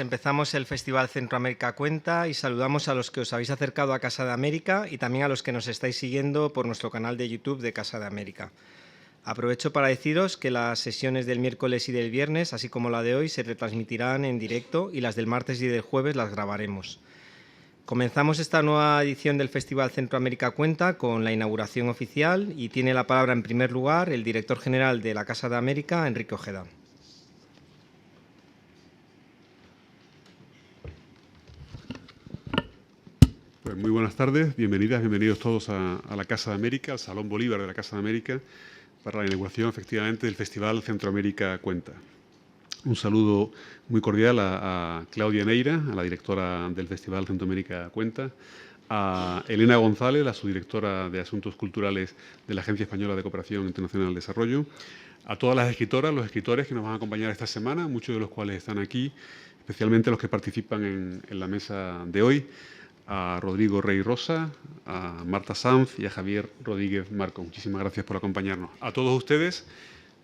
empezamos el Festival Centroamérica Cuenta y saludamos a los que os habéis acercado a Casa de América y también a los que nos estáis siguiendo por nuestro canal de YouTube de Casa de América. Aprovecho para deciros que las sesiones del miércoles y del viernes, así como la de hoy, se retransmitirán en directo y las del martes y del jueves las grabaremos. Comenzamos esta nueva edición del Festival Centroamérica Cuenta con la inauguración oficial y tiene la palabra en primer lugar el director general de la Casa de América, Enrique Ojeda. Pues muy buenas tardes, bienvenidos todos a la Casa de América, al Salón Bolívar de la Casa de América, para la inauguración efectivamente del Festival Centroamérica Cuenta. Un saludo muy cordial a Claudia Neira, a la directora del Festival Centroamérica Cuenta, a Elena González, la subdirectora de Asuntos Culturales de la Agencia Española de Cooperación Internacional y Desarrollo, a todas las escritoras, los escritores que nos van a acompañar esta semana, muchos de los cuales están aquí, especialmente los que participan en la mesa de hoy, a Rodrigo Rey Rosa, a Marta Sanz y a Javier Rodríguez Marco. Muchísimas gracias por acompañarnos. A todos ustedes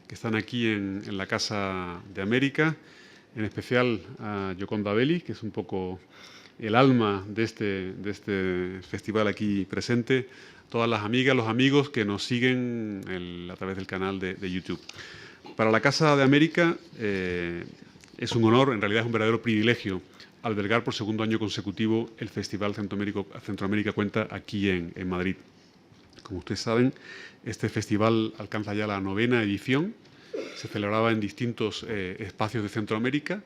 que están aquí en la Casa de América, en especial a Yoconda Belli, que es un poco el alma de este festival aquí presente, todas las amigas, los amigos que nos siguen a través del canal de YouTube. Para la Casa de América es un honor, en realidad es un verdadero privilegio, albergar por segundo año consecutivo el Festival Centroamérica Cuenta aquí en Madrid. Como ustedes saben, este festival alcanza ya la 9ª edición. Se celebraba en distintos espacios de Centroamérica,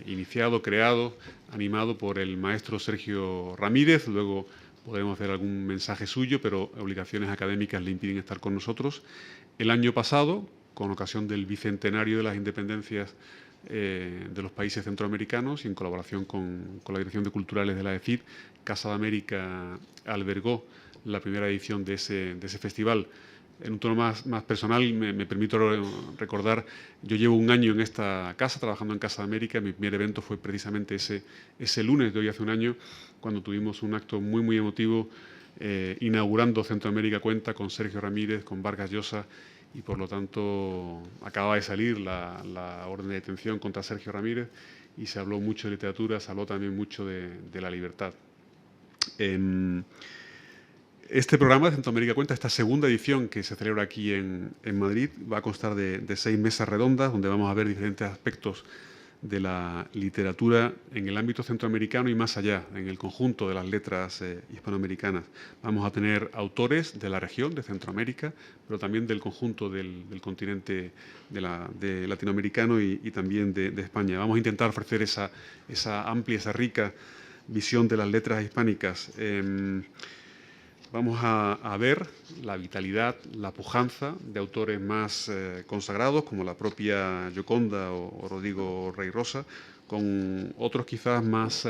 iniciado, creado, animado por el maestro Sergio Ramírez. Luego podremos hacer algún mensaje suyo, pero obligaciones académicas le impiden estar con nosotros. El año pasado, con ocasión del bicentenario de las independencias de los países centroamericanos y en colaboración con la Dirección de Culturales de la ECID, Casa de América albergó la primera edición de ese festival. En un tono más personal, me permito recordar, yo llevo un año en esta casa, trabajando en Casa de América. Mi primer evento fue precisamente ese lunes de hoy hace un año, cuando tuvimos un acto muy emotivo inaugurando Centroamérica Cuenta con Sergio Ramírez, con Vargas Llosa, y por lo tanto acababa de salir la orden de detención contra Sergio Ramírez y se habló mucho de literatura, se habló también mucho de la libertad. Este programa de Centroamérica Cuenta, esta segunda edición que se celebra aquí en Madrid, va a constar de 6 mesas redondas donde vamos a ver diferentes aspectos de la literatura en el ámbito centroamericano y más allá, en el conjunto de las letras hispanoamericanas. Vamos a tener autores de la región, de Centroamérica, pero también del conjunto del continente de latinoamericano y también de España. Vamos a intentar ofrecer esa amplia, esa rica visión de las letras hispánicas. Vamos a ver la vitalidad, la pujanza de autores más consagrados, como la propia Yoconda o Rodrigo Rey Rosa, con otros quizás más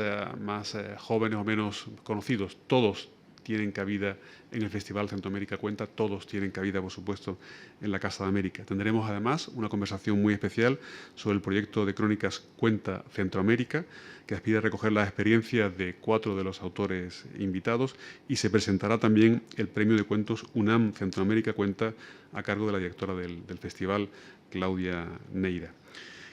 jóvenes o menos conocidos. Todos tienen cabida en el Festival Centroamérica Cuenta, todos tienen cabida, por supuesto, en la Casa de América. Tendremos además una conversación muy especial sobre el proyecto de crónicas Cuenta Centroamérica, que aspira a recoger las experiencias de 4 de los autores invitados, y se presentará también el premio de cuentos UNAM Centroamérica Cuenta a cargo de la directora del festival, Claudia Neira.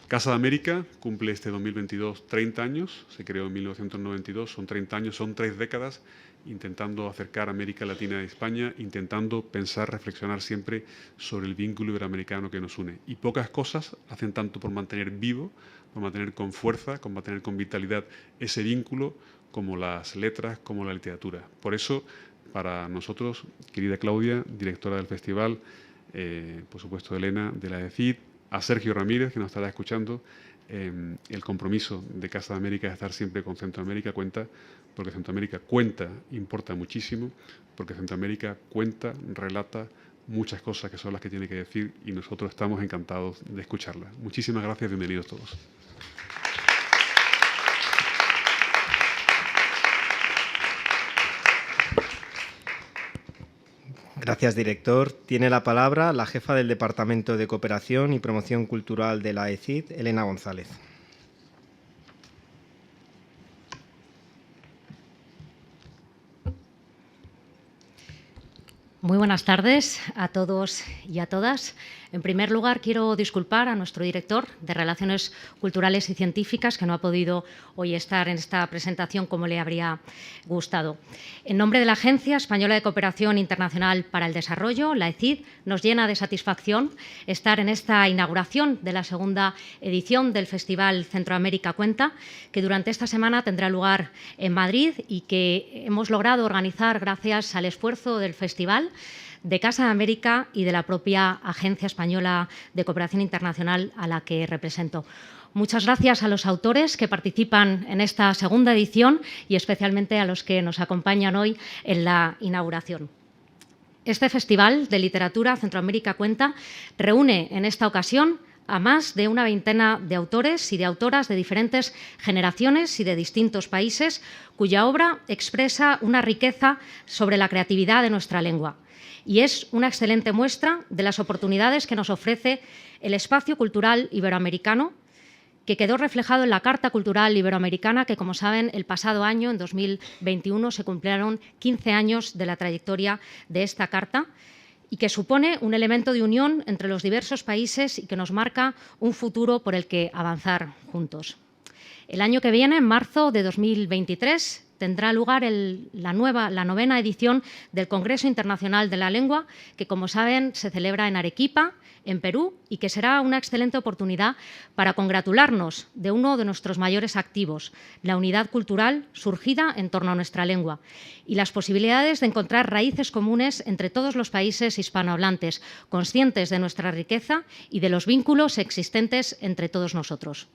Casa de América cumple este 2022 30 años, se creó en 1992, son 30 años, son 3 décadas intentando acercar América Latina a España, intentando pensar, reflexionar siempre sobre el vínculo iberoamericano que nos une. Y pocas cosas hacen tanto por mantener vivo, por mantener con fuerza, por mantener con vitalidad ese vínculo, como las letras, como la literatura. Por eso, para nosotros, querida Claudia, directora del festival, por supuesto Elena, de la ECID, a Sergio Ramírez, que nos estará escuchando, el compromiso de Casa de América es estar siempre con Centroamérica Cuenta, porque Centroamérica cuenta, importa muchísimo, porque Centroamérica cuenta, relata muchas cosas que son las que tiene que decir y nosotros estamos encantados de escucharlas. Muchísimas gracias, bienvenidos todos. Gracias, director. Tiene la palabra la jefa del Departamento de Cooperación y Promoción Cultural de la ECID, Elena González. Muy buenas tardes a todos y a todas. En primer lugar, quiero disculpar a nuestro director de Relaciones Culturales y Científicas, que no ha podido hoy estar en esta presentación como le habría gustado. En nombre de la Agencia Española de Cooperación Internacional para el Desarrollo, la ECID, nos llena de satisfacción estar en esta inauguración de la segunda edición del Festival Centroamérica Cuenta, que durante esta semana tendrá lugar en Madrid y que hemos logrado organizar gracias al esfuerzo del festival, de Casa de América y de la propia Agencia Española de Cooperación Internacional a la que represento. Muchas gracias a los autores que participan en esta segunda edición y especialmente a los que nos acompañan hoy en la inauguración. Este Festival de Literatura Centroamérica Cuenta reúne en esta ocasión a más de una veintena de autores y de autoras de diferentes generaciones y de distintos países, cuya obra expresa una riqueza sobre la creatividad de nuestra lengua. Y es una excelente muestra de las oportunidades que nos ofrece el espacio cultural iberoamericano, que quedó reflejado en la Carta Cultural Iberoamericana, que, como saben, el pasado año, en 2021, se cumplieron 15 años de la trayectoria de esta Carta, y que supone un elemento de unión entre los diversos países y que nos marca un futuro por el que avanzar juntos. El año que viene, en marzo de 2023, tendrá lugar la novena edición del Congreso Internacional de la Lengua, que, como saben, se celebra en Arequipa, en Perú, y que será una excelente oportunidad para congratularnos de uno de nuestros mayores activos, la unidad cultural surgida en torno a nuestra lengua, y las posibilidades de encontrar raíces comunes entre todos los países hispanohablantes, conscientes de nuestra riqueza y de los vínculos existentes entre todos nosotros.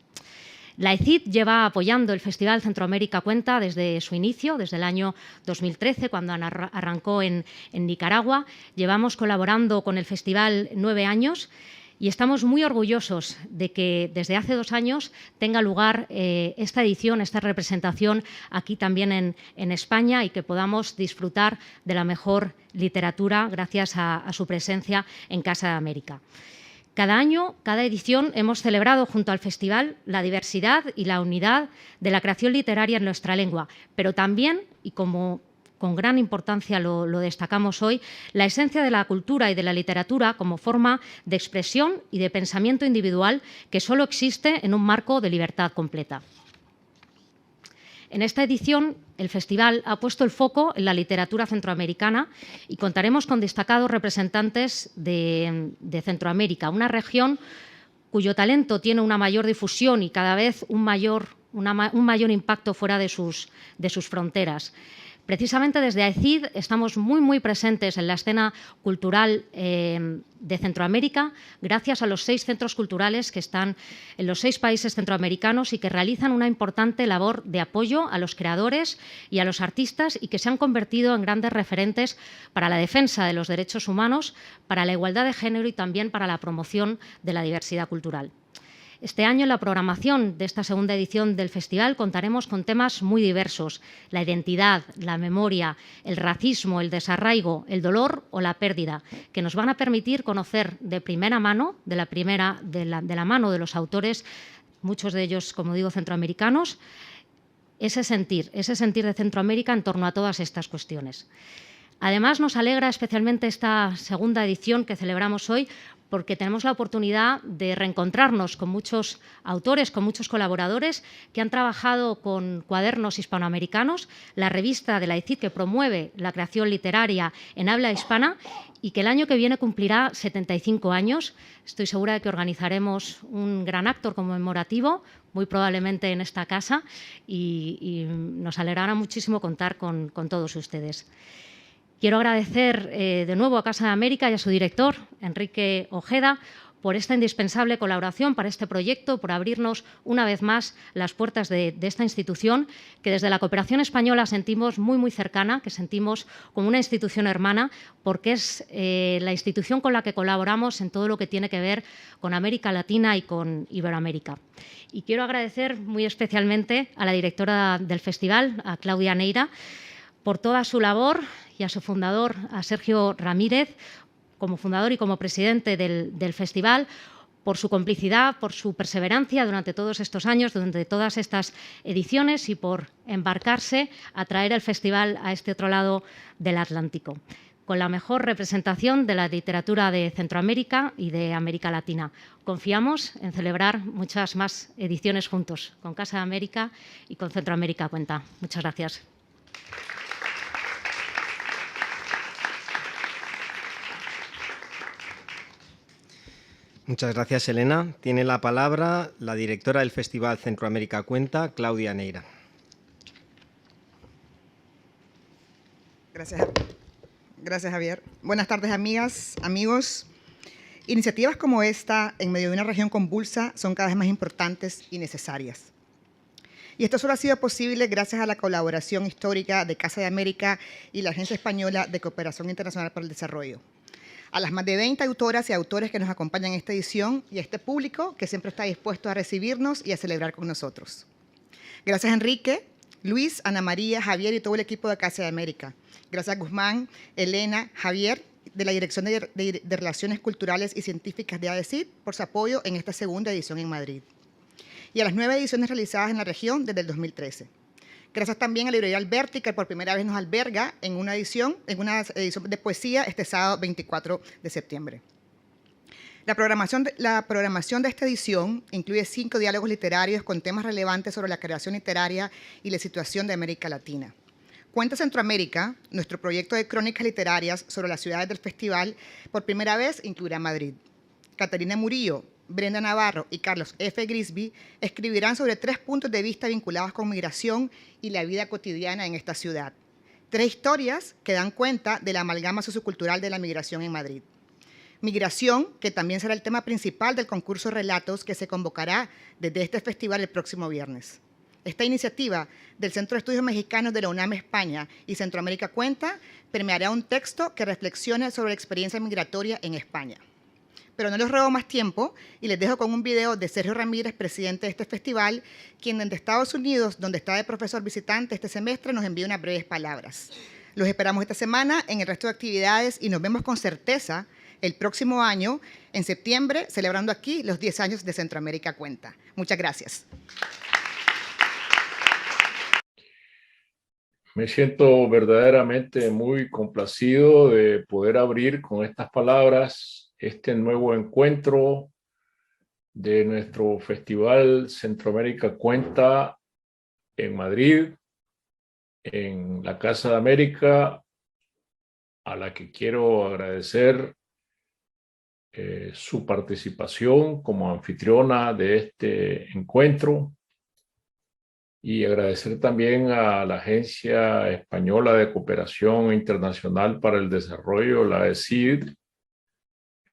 La ECID lleva apoyando el Festival Centroamérica Cuenta desde su inicio, desde el año 2013, cuando arrancó en Nicaragua. Llevamos colaborando con el festival 9 años y estamos muy orgullosos de que desde hace 2 años tenga lugar esta edición, esta representación aquí también en España y que podamos disfrutar de la mejor literatura gracias a su presencia en Casa de América. Cada año, cada edición, hemos celebrado junto al festival la diversidad y la unidad de la creación literaria en nuestra lengua, pero también, y como con gran importancia lo destacamos hoy, la esencia de la cultura y de la literatura como forma de expresión y de pensamiento individual que solo existe en un marco de libertad completa. En esta edición, el festival ha puesto el foco en la literatura centroamericana y contaremos con destacados representantes de Centroamérica, una región cuyo talento tiene una mayor difusión y cada vez un mayor impacto fuera de sus fronteras. Precisamente desde AECID estamos muy presentes en la escena cultural de Centroamérica, gracias a los 6 centros culturales que están en los 6 países centroamericanos y que realizan una importante labor de apoyo a los creadores y a los artistas y que se han convertido en grandes referentes para la defensa de los derechos humanos, para la igualdad de género y también para la promoción de la diversidad cultural. Este año, en la programación de esta segunda edición del festival, contaremos con temas muy diversos: la identidad, la memoria, el racismo, el desarraigo, el dolor o la pérdida, que nos van a permitir conocer de primera mano, de la mano de los autores, muchos de ellos, como digo, centroamericanos, ese sentir de Centroamérica en torno a todas estas cuestiones. Además, nos alegra especialmente esta segunda edición que celebramos hoy porque tenemos la oportunidad de reencontrarnos con muchos autores, con muchos colaboradores que han trabajado con Cuadernos Hispanoamericanos, la revista de la ECID que promueve la creación literaria en habla hispana y que el año que viene cumplirá 75 años. Estoy segura de que organizaremos un gran acto conmemorativo, muy probablemente en esta casa, y nos alegrará muchísimo contar con todos ustedes. Quiero agradecer de nuevo a Casa de América y a su director, Enrique Ojeda, por esta indispensable colaboración para este proyecto, por abrirnos una vez más las puertas de esta institución que desde la cooperación española sentimos muy cercana, que sentimos como una institución hermana, porque es la institución con la que colaboramos en todo lo que tiene que ver con América Latina y con Iberoamérica. Y quiero agradecer muy especialmente a la directora del festival, a Claudia Neira, por toda su labor, y a su fundador, a Sergio Ramírez, como fundador y como presidente del festival, por su complicidad, por su perseverancia durante todos estos años, durante todas estas ediciones y por embarcarse a traer el festival a este otro lado del Atlántico. con la mejor representación de la literatura de Centroamérica y de América Latina. Confiamos en celebrar muchas más ediciones juntos, con Casa de América y con Centroamérica Cuenta. Muchas gracias. Muchas gracias, Elena. Tiene la palabra la directora del Festival Centroamérica Cuenta, Claudia Neira. Gracias, Javier. Buenas tardes, amigas, amigos. Iniciativas como esta, en medio de una región convulsa, son cada vez más importantes y necesarias. Y esto solo ha sido posible gracias a la colaboración histórica de Casa de América y la Agencia Española de Cooperación Internacional para el Desarrollo. A las más de 20 autoras y autores que nos acompañan en esta edición y a este público que siempre está dispuesto a recibirnos y a celebrar con nosotros. Gracias, Enrique, Luis, Ana María, Javier y todo el equipo de Casa de América. Gracias, Guzmán, Elena, Javier, de la Dirección de Relaciones Culturales y Científicas de ADECID, por su apoyo en esta segunda edición en Madrid. Y a las 9 ediciones realizadas en la región desde el 2013. Gracias también a la librería Alberti, que por primera vez nos alberga en una edición de poesía este sábado 24 de septiembre. La programación de esta edición incluye 5 diálogos literarios con temas relevantes sobre la creación literaria y la situación de América Latina. Cuenta Centroamérica, nuestro proyecto de crónicas literarias sobre las ciudades del festival, por primera vez incluirá Madrid. Catalina Murillo, Brenda Navarro y Carlos F. Grisby escribirán sobre 3 puntos de vista vinculados con migración y la vida cotidiana en esta ciudad. 3 historias que dan cuenta de la amalgama sociocultural de la migración en Madrid. Migración, que también será el tema principal del concurso Relatos que se convocará desde este festival el próximo viernes. Esta iniciativa del Centro de Estudios Mexicanos de la UNAM España y Centroamérica Cuenta permeará un texto que reflexione sobre la experiencia migratoria en España. Pero no les robo más tiempo y les dejo con un video de Sergio Ramírez, presidente de este festival, quien desde Estados Unidos, donde está de profesor visitante este semestre, nos envía unas breves palabras. Los esperamos esta semana en el resto de actividades y nos vemos con certeza el próximo año, en septiembre, celebrando aquí los 10 años de Centroamérica Cuenta. Muchas gracias. Me siento verdaderamente muy complacido de poder abrir con estas palabras este nuevo encuentro de nuestro Festival Centroamérica Cuenta en Madrid, en la Casa de América, a la que quiero agradecer su participación como anfitriona de este encuentro y agradecer también a la Agencia Española de Cooperación Internacional para el Desarrollo, la ADECID,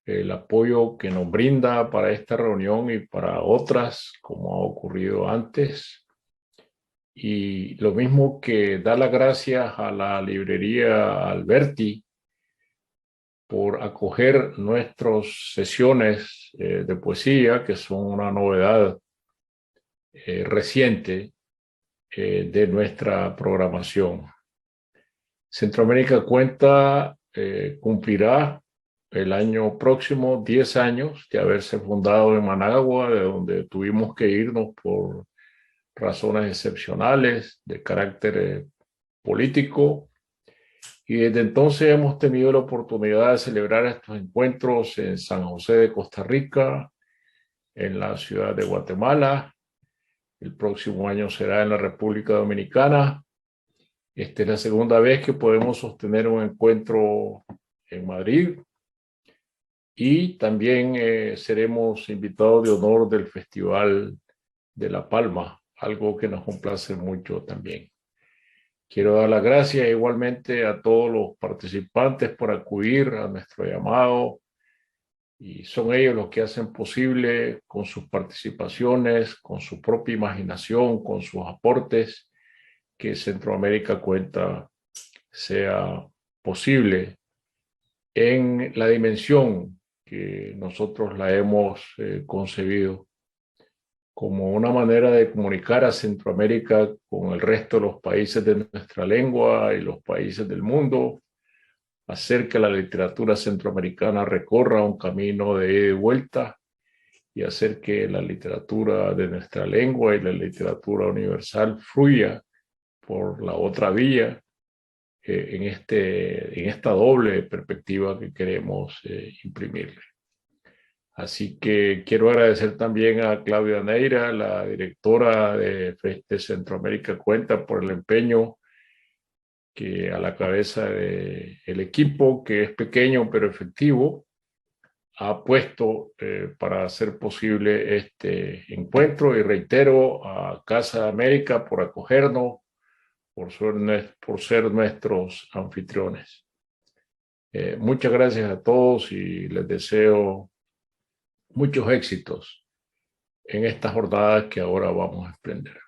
el apoyo que nos brinda para esta reunión y para otras, como ha ocurrido antes. Y lo mismo que dar las gracias a la librería Alberti por acoger nuestras sesiones de poesía, que son una novedad reciente de nuestra programación. Centroamérica Cuenta cumplirá el año próximo 10 años de haberse fundado en Managua, de donde tuvimos que irnos por razones excepcionales de carácter político. Y desde entonces hemos tenido la oportunidad de celebrar estos encuentros en San José de Costa Rica, en la ciudad de Guatemala. El próximo año será en la República Dominicana. Esta es la segunda vez que podemos sostener un encuentro en Madrid. Y también seremos invitados de honor del Festival de La Palma, algo que nos complace mucho también. Quiero dar las gracias igualmente a todos los participantes por acudir a nuestro llamado, y son ellos los que hacen posible con sus participaciones, con su propia imaginación, con sus aportes, que Centroamérica Cuenta sea posible en la dimensión que nosotros la hemos concebido como una manera de comunicar a Centroamérica con el resto de los países de nuestra lengua y los países del mundo, hacer que la literatura centroamericana recorra un camino de ida y vuelta y hacer que la literatura de nuestra lengua y la literatura universal fluya por la otra vía, en esta doble perspectiva que queremos imprimirle. Así que quiero agradecer también a Claudia Neira, la directora de Centroamérica Cuenta, por el empeño que a la cabeza del equipo, que es pequeño pero efectivo, ha puesto para hacer posible este encuentro. Y reitero a Casa de América por acogernos, por ser nuestros anfitriones. Muchas gracias a todos y les deseo muchos éxitos en estas jornadas que ahora vamos a emprender.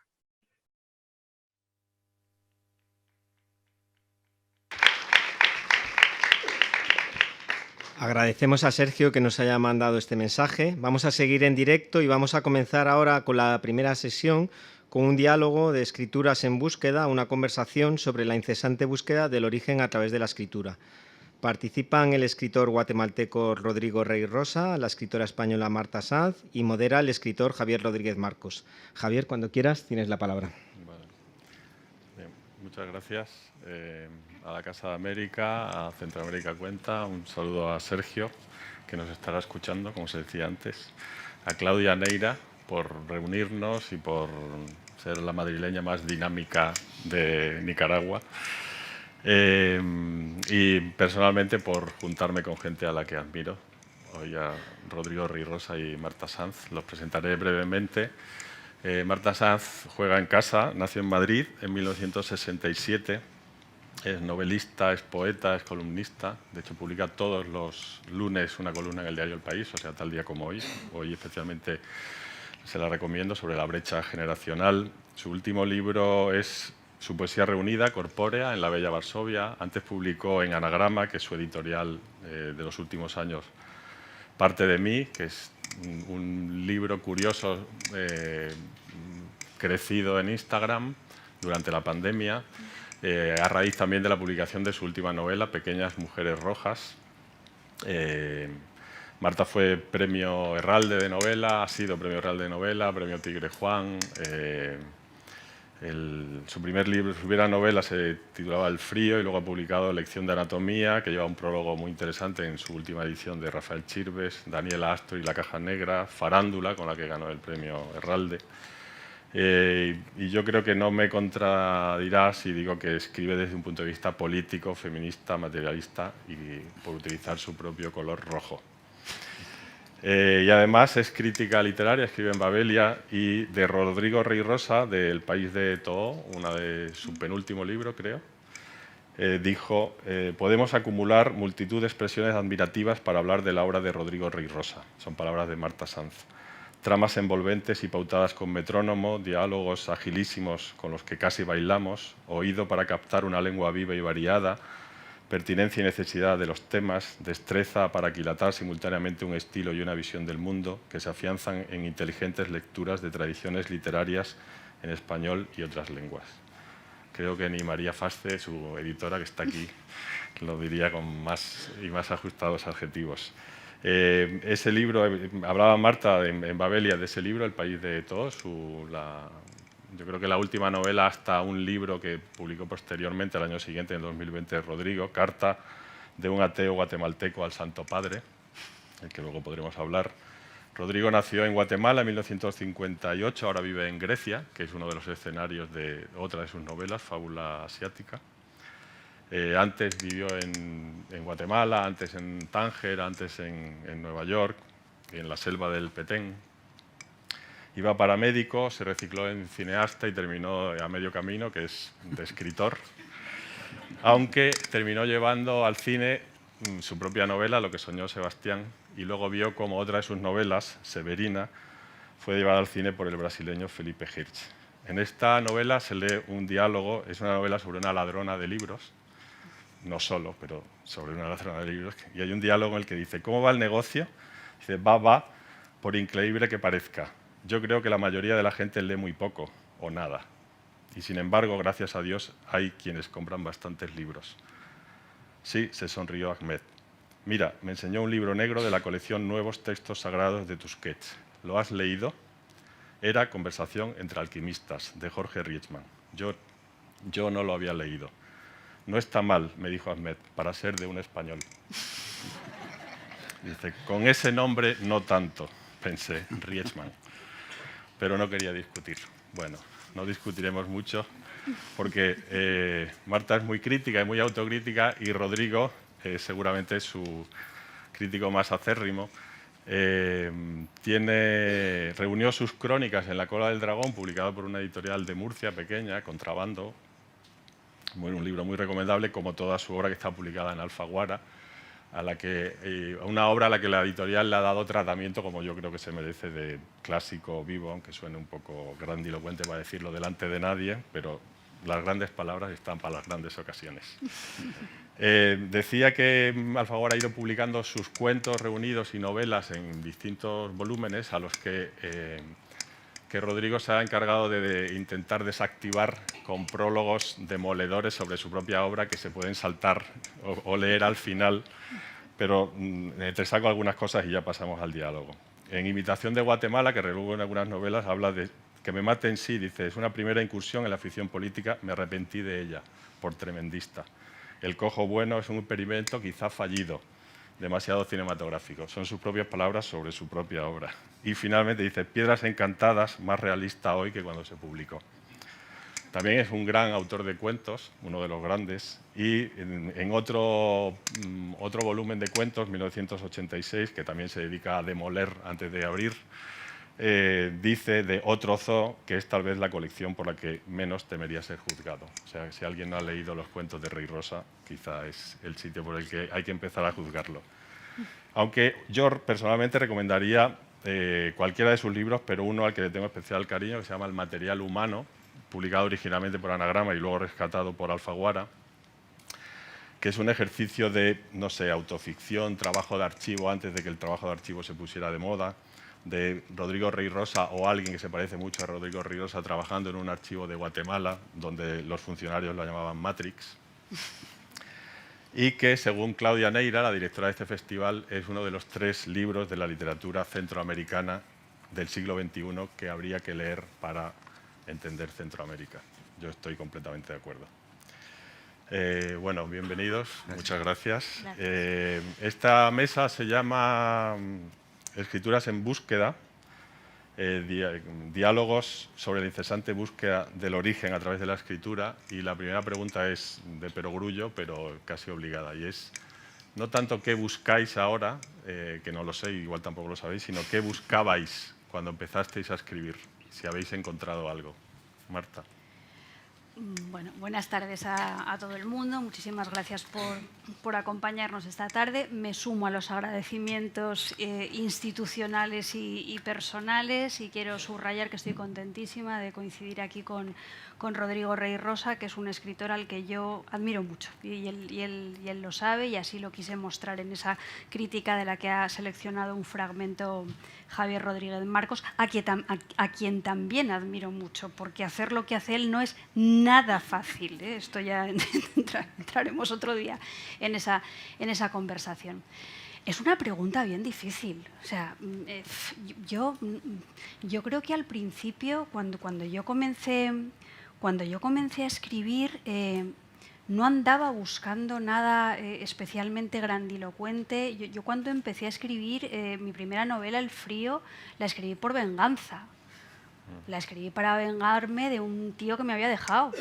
Agradecemos a Sergio que nos haya mandado este mensaje. Vamos a seguir en directo y vamos a comenzar ahora con la primera sesión, con un diálogo de escrituras en búsqueda, una conversación sobre la incesante búsqueda del origen a través de la escritura. Participan el escritor guatemalteco Rodrigo Rey Rosa, la escritora española Marta Sanz y modera el escritor Javier Rodríguez Marcos. Javier, cuando quieras, tienes la palabra. Vale. Bien, muchas gracias a la Casa de América, a Centroamérica Cuenta. Un saludo a Sergio, que nos estará escuchando, como se decía antes. A Claudia Neira, por reunirnos y por ser la madrileña más dinámica de Nicaragua. Y personalmente por juntarme con gente a la que admiro. Hoy a Rodrigo Rey Rosa y Marta Sanz. Los presentaré brevemente. Marta Sanz juega en casa, nació en Madrid en 1967. Es novelista, es poeta, es columnista. De hecho, publica todos los lunes una columna en el diario El País, o sea, tal día como hoy. Hoy especialmente se la recomiendo, sobre la brecha generacional. Su último libro es su poesía reunida, corpórea, en la Bella Varsovia. Antes publicó en Anagrama, que es su editorial de los últimos años, Parte de mí, que es un libro curioso crecido en Instagram durante la pandemia, a raíz también de la publicación de su última novela, Pequeñas Mujeres Rojas. Marta fue premio Herralde de novela, ha sido premio Herralde de novela, premio Tigre Juan. Su primer libro, su primera novela se titulaba El frío y luego ha publicado Lección de anatomía, que lleva un prólogo muy interesante en su última edición de Rafael Chirves, Daniela Astro y La caja negra, Farándula, con la que ganó el premio Herralde. Y yo creo que no me contradirá si digo que escribe desde un punto de vista político, feminista, materialista y por utilizar su propio color rojo. Y además es crítica literaria, escribe en Babelia, y de Rodrigo Rey Rosa, de El país de Toho, una de su penúltimo libro, creo, dijo: podemos acumular multitud de expresiones admirativas para hablar de la obra de Rodrigo Rey Rosa. Son palabras de Marta Sanz. Tramas envolventes y pautadas con metrónomo, diálogos agilísimos con los que casi bailamos, oído para captar una lengua viva y variada, pertinencia y necesidad de los temas, destreza para aquilatar simultáneamente un estilo y una visión del mundo que se afianzan en inteligentes lecturas de tradiciones literarias en español y otras lenguas. Creo que ni María Fasce, su editora, que está aquí, lo diría con más ajustados adjetivos. Ese libro, hablaba Marta en Babelia de ese libro, El país de todos, yo creo que la última novela hasta un libro que publicó posteriormente, al año siguiente, en 2020, Rodrigo, Carta de un ateo guatemalteco al Santo Padre, del que luego podremos hablar. Rodrigo nació en Guatemala en 1958, ahora vive en Grecia, que es uno de los escenarios de otra de sus novelas, Fábula asiática. Antes vivió en Guatemala, antes en Tánger, antes en Nueva York, en la selva del Petén. Iba paramédico, se recicló en cineasta y terminó a medio camino, que es de escritor, aunque terminó llevando al cine su propia novela, Lo que soñó Sebastián, y luego vio como otra de sus novelas, Severina, fue llevada al cine por el brasileño Felipe Hirsch. En esta novela se lee un diálogo, es una novela sobre una ladrona de libros, no solo, pero sobre una ladrona de libros, y hay un diálogo en el que dice: ¿cómo va el negocio? Dice: va, por increíble que parezca. Yo creo que la mayoría de la gente lee muy poco o nada. Y sin embargo, gracias a Dios, hay quienes compran bastantes libros. Sí, se sonrió Ahmed. Mira, me enseñó un libro negro de la colección Nuevos Textos Sagrados de Tusquets. ¿Lo has leído? Era Conversación entre alquimistas, de Jorge Rietzmann. Yo no lo había leído. No está mal, me dijo Ahmed, para ser de un español. Dice, con ese nombre no tanto, pensé, Rietzmann. Pero no quería discutir. Bueno, no discutiremos mucho porque Marta es muy crítica y muy autocrítica y Rodrigo seguramente es su crítico más acérrimo. Reunió sus crónicas en La cola del dragón, publicado por una editorial de Murcia pequeña, Contrabando, un libro muy recomendable, como toda su obra que está publicada en Alfaguara, una obra a la que la editorial le ha dado tratamiento, como yo creo que se merece, de clásico vivo, aunque suene un poco grandilocuente para decirlo delante de nadie, pero las grandes palabras están para las grandes ocasiones. Decía que Alfaguara ha ido publicando sus cuentos reunidos y novelas en distintos volúmenes a los que Rodrigo se ha encargado de intentar desactivar con prólogos demoledores sobre su propia obra que se pueden saltar o leer al final, pero te saco algunas cosas y ya pasamos al diálogo. En Imitación de Guatemala, que reluego en algunas novelas, habla de que me mate en sí, dice, es una primera incursión en la ficción política, me arrepentí de ella, por tremendista. El cojo bueno es un experimento quizá fallido, demasiado cinematográfico. Son sus propias palabras sobre su propia obra. Y finalmente dice, Piedras encantadas, más realista hoy que cuando se publicó. También es un gran autor de cuentos, uno de los grandes, y en otro volumen de cuentos, 1986, que también se dedica a demoler antes de abrir, dice de Otro Zoo que es tal vez la colección por la que menos temería ser juzgado. O sea, si alguien no ha leído los cuentos de Rey Rosa, quizá es el sitio por el que hay que empezar a juzgarlo. Aunque yo personalmente recomendaría cualquiera de sus libros, pero uno al que le tengo especial cariño, que se llama El material humano, publicado originalmente por Anagrama y luego rescatado por Alfaguara, que es un ejercicio de, no sé, autoficción, trabajo de archivo antes de que el trabajo de archivo se pusiera de moda, de Rodrigo Rey Rosa o alguien que se parece mucho a Rodrigo Rey Rosa trabajando en un archivo de Guatemala, donde los funcionarios lo llamaban Matrix, y que, según Claudia Neira, la directora de este festival, es uno de los 3 libros de la literatura centroamericana del siglo XXI que habría que leer para entender Centroamérica. Yo estoy completamente de acuerdo. Bueno, bienvenidos, muchas gracias. Esta mesa se llama Escrituras en búsqueda, diálogos sobre la incesante búsqueda del origen a través de la escritura, y la primera pregunta es de perogrullo, pero casi obligada, y es no tanto qué buscáis ahora, que no lo sé, igual tampoco lo sabéis, sino qué buscabais cuando empezasteis a escribir, si habéis encontrado algo. Marta. Bueno, buenas tardes a todo el mundo. Muchísimas gracias por acompañarnos esta tarde. Me sumo a los agradecimientos institucionales y personales, y quiero subrayar que estoy contentísima de coincidir aquí con Rodrigo Rey Rosa, que es un escritor al que yo admiro mucho, y él lo sabe, y así lo quise mostrar en esa crítica de la que ha seleccionado un fragmento Javier Rodríguez Marcos, a quien también admiro mucho, porque hacer lo que hace él no es nada fácil, ¿eh? Esto ya entraremos otro día en esa conversación. Es una pregunta bien difícil. O sea, yo creo que al principio, cuando yo comencé a escribir, no andaba buscando nada especialmente grandilocuente. Yo cuando empecé a escribir mi primera novela, El frío, la escribí por venganza. La escribí para vengarme de un tío que me había dejado.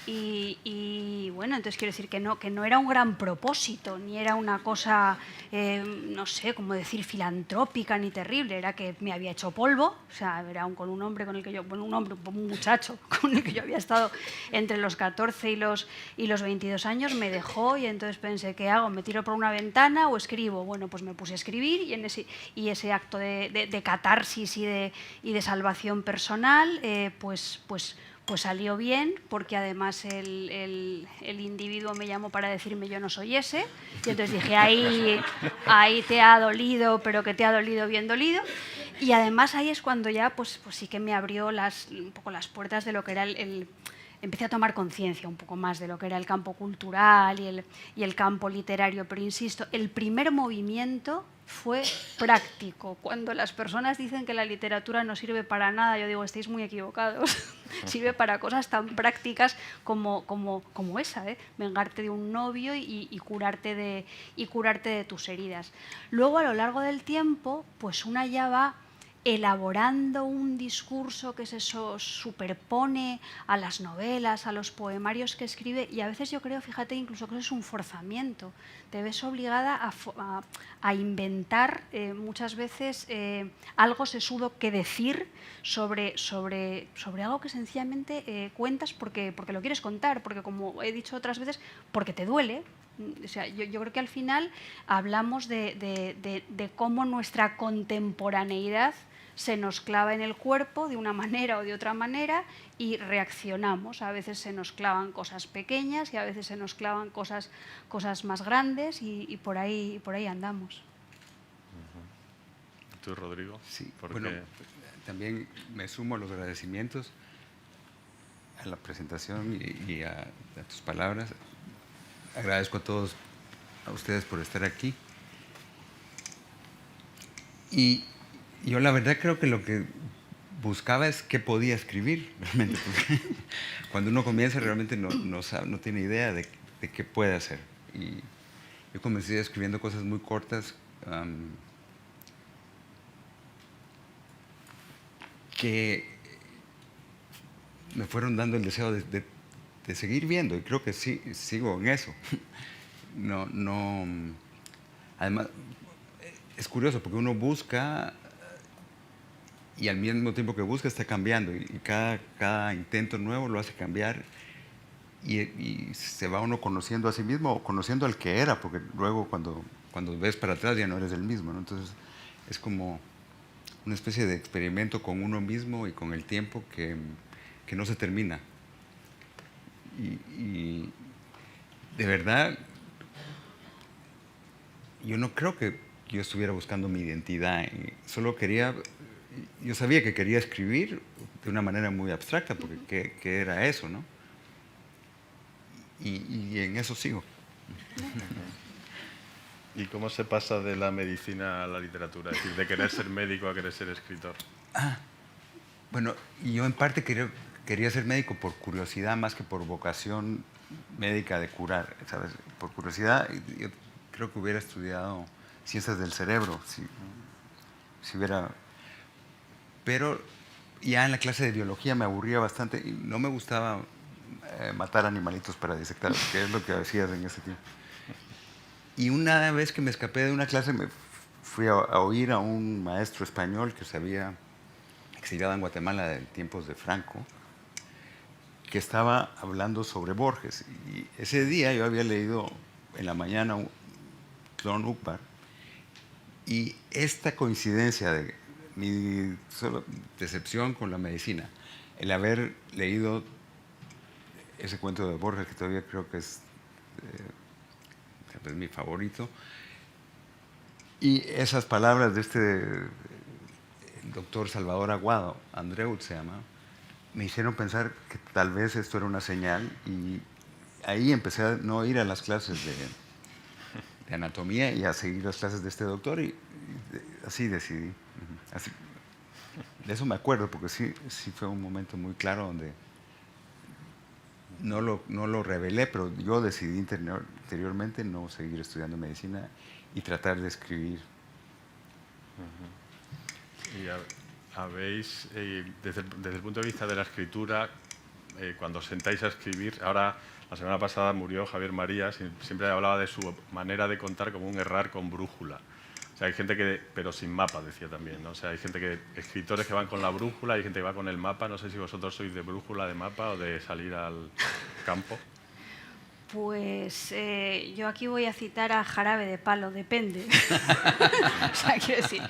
Y bueno, entonces quiero decir que no era un gran propósito, ni era una cosa, no sé, cómo decir, filantrópica ni terrible. Era que me había hecho polvo, o sea, era un muchacho con el que yo había estado entre los 14 y los 22 años, me dejó, y entonces pensé, ¿qué hago? ¿Me tiro por una ventana o escribo? Bueno, pues me puse a escribir, y ese acto de catarsis y de salvación personal, pues salió bien, porque además el individuo me llamó para decirme yo no soy ese, y entonces dije, ahí te ha dolido, pero que te ha dolido bien dolido. Y además ahí es cuando ya pues sí que me abrió un poco las puertas de lo que era empecé a tomar conciencia un poco más de lo que era el campo cultural y el campo literario, pero insisto, el primer movimiento fue práctico. Cuando las personas dicen que la literatura no sirve para nada, yo digo, estáis muy equivocados. Sirve para cosas tan prácticas como esa, vengarte de un novio y curarte de tus heridas. Luego, a lo largo del tiempo, pues una ya va elaborando un discurso que se superpone a las novelas, a los poemarios que escribe, y a veces yo creo, fíjate, incluso que eso es un forzamiento. Te ves obligada a inventar muchas veces algo sesudo que decir sobre algo que sencillamente cuentas porque lo quieres contar, porque, como he dicho otras veces, porque te duele. O sea, yo creo que al final hablamos de cómo nuestra contemporaneidad se nos clava en el cuerpo de una manera o de otra manera y reaccionamos. A veces se nos clavan cosas pequeñas y a veces se nos clavan cosas más grandes y por ahí andamos. ¿Tú, Rodrigo? Sí, bueno, también me sumo a los agradecimientos a la presentación y a tus palabras. Agradezco a todos a ustedes por estar aquí. Y yo la verdad creo que lo que buscaba es qué podía escribir realmente. Cuando uno comienza realmente no tiene idea de qué puede hacer. Y yo comencé escribiendo cosas muy cortas que me fueron dando el deseo de seguir viendo, y creo que sí, sigo en eso. Además, es curioso porque uno busca y al mismo tiempo que busca está cambiando, y cada intento nuevo lo hace cambiar, y se va uno conociendo a sí mismo o conociendo al que era, porque luego cuando ves para atrás ya no eres el mismo, ¿no? Entonces es como una especie de experimento con uno mismo y con el tiempo que no se termina. Y de verdad, yo no creo que yo estuviera buscando mi identidad, solo yo sabía que quería escribir de una manera muy abstracta, porque ¿qué era eso, no? Y en eso sigo. ¿Y cómo se pasa de la medicina a la literatura? Es decir, de querer ser médico a querer ser escritor. Bueno, yo en parte quería ser médico por curiosidad más que por vocación médica de curar, ¿sabes? Por curiosidad, yo creo que hubiera estudiado ciencias del cerebro, si hubiera... Pero ya en la clase de biología me aburría bastante y no me gustaba matar animalitos para disectarlos, que es lo que hacías en ese tiempo. Y una vez que me escapé de una clase, me fui a oír a un maestro español que se había exiliado en Guatemala en tiempos de Franco, que estaba hablando sobre Borges. Y ese día yo había leído en la mañana Don Uqbar, y esta coincidencia de mi solo decepción con la medicina, el haber leído ese cuento de Borges, que todavía creo que es mi favorito, y esas palabras de el doctor Salvador Aguado, Andreu se llama, me hicieron pensar que tal vez esto era una señal, y ahí empecé a no ir a las clases de anatomía y a seguir las clases de este doctor, y así decidí. Así, de eso me acuerdo, porque sí fue un momento muy claro donde no lo revelé, pero yo decidí interiormente no seguir estudiando medicina y tratar de escribir. Y habéis, desde el punto de vista de la escritura, cuando os sentáis a escribir, ahora la semana pasada murió Javier Marías, siempre hablaba de su manera de contar como un errar con brújula. O sea, hay gente pero sin mapa, decía también, ¿no? O sea, hay escritores que van con la brújula, hay gente que va con el mapa. No sé si vosotros sois de brújula, de mapa o de salir al campo. Pues yo aquí voy a citar a Jarabe de Palo, depende. O sea, quiero decir,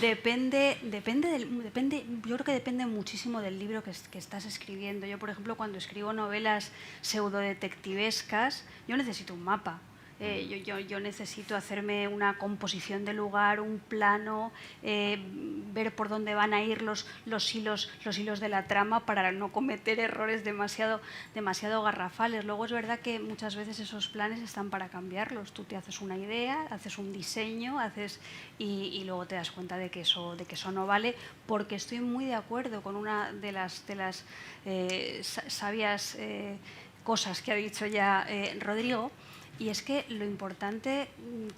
depende, yo creo que depende muchísimo del libro que estás escribiendo. Yo, por ejemplo, cuando escribo novelas pseudodetectivescas, yo necesito un mapa. Yo necesito hacerme una composición de lugar, un plano, ver por dónde van a ir los hilos de la trama para no cometer errores demasiado garrafales. Luego es verdad que muchas veces esos planes están para cambiarlos. Tú te haces una idea, haces un diseño, y luego te das cuenta de que eso no vale, porque estoy muy de acuerdo con una de las sabias cosas que ha dicho ya Rodrigo. Y es que lo importante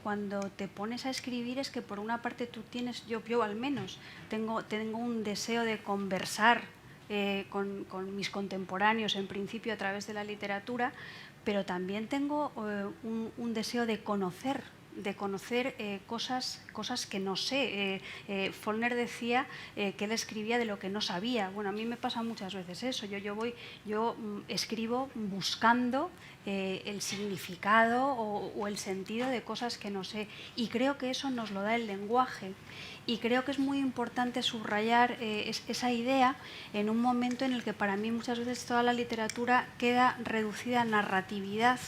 cuando te pones a escribir es que por una parte tú tienes, yo al menos, tengo un deseo de conversar con mis contemporáneos, en principio a través de la literatura, pero también tengo un deseo de conocer cosas que no sé. Follner decía que él escribía de lo que no sabía. Bueno, a mí me pasa muchas veces eso. Yo escribo buscando el significado o el sentido de cosas que no sé. Y creo que eso nos lo da el lenguaje. Y creo que es muy importante subrayar esa idea en un momento en el que para mí muchas veces toda la literatura queda reducida a narratividad.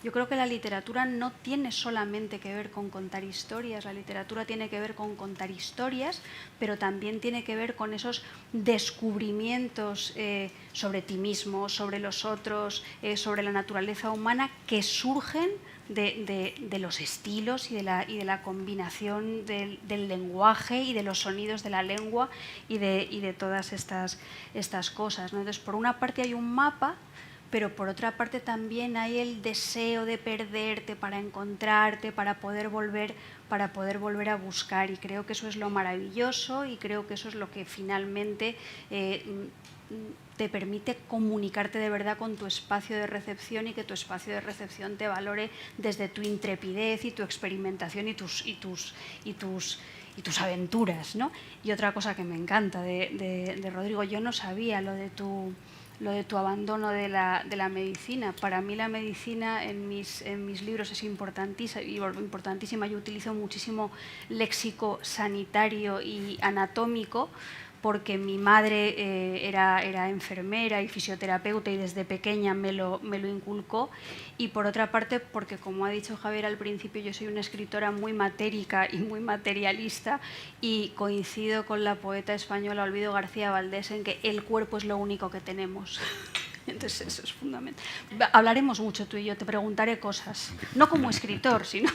Yo creo que la literatura no tiene solamente que ver con contar historias, la literatura tiene que ver con contar historias, pero también tiene que ver con esos descubrimientos sobre ti mismo, sobre los otros, sobre la naturaleza humana que surgen de los estilos y de la combinación del lenguaje y de los sonidos de la lengua y de todas estas cosas, ¿no? Entonces, por una parte hay un mapa, pero por otra parte también hay el deseo de perderte para encontrarte, para poder volver a buscar, y creo que eso es lo maravilloso y creo que eso es lo que finalmente te permite comunicarte de verdad con tu espacio de recepción y que tu espacio de recepción te valore desde tu intrepidez y tu experimentación y tus aventuras, ¿no? Y otra cosa que me encanta de Rodrigo, yo no sabía lo de tu abandono de la medicina. Para mí la medicina en mis libros es importantísima. Yo utilizo muchísimo léxico sanitario y anatómico porque mi madre era enfermera y fisioterapeuta y desde pequeña me lo inculcó, y por otra parte porque, como ha dicho Javier al principio, yo soy una escritora muy matérica y muy materialista, y coincido con la poeta española Olvido García Valdés en que el cuerpo es lo único que tenemos. Entonces eso es fundamental. Hablaremos mucho tú y yo, te preguntaré cosas, no como escritor, sino...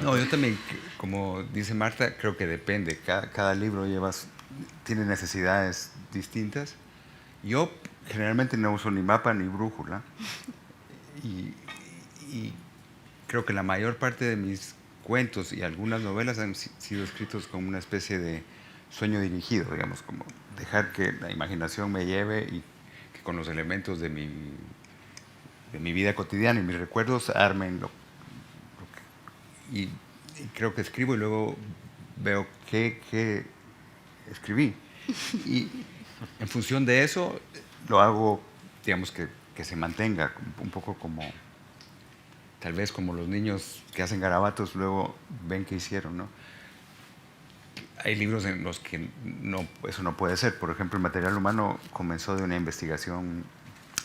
No, yo también, como dice Marta, creo que depende. Cada libro tiene necesidades distintas. Yo generalmente no uso ni mapa ni brújula. Y creo que la mayor parte de mis cuentos y algunas novelas han sido escritos como una especie de sueño dirigido, digamos, como dejar que la imaginación me lleve y que con los elementos de mi vida cotidiana y mis recuerdos armen y creo que escribo y luego veo qué escribí. Y en función de eso lo hago, digamos, que se mantenga un poco como, tal vez como los niños que hacen garabatos luego ven qué hicieron, ¿no? Hay libros en los que eso no puede ser. Por ejemplo, El material humano comenzó de una investigación,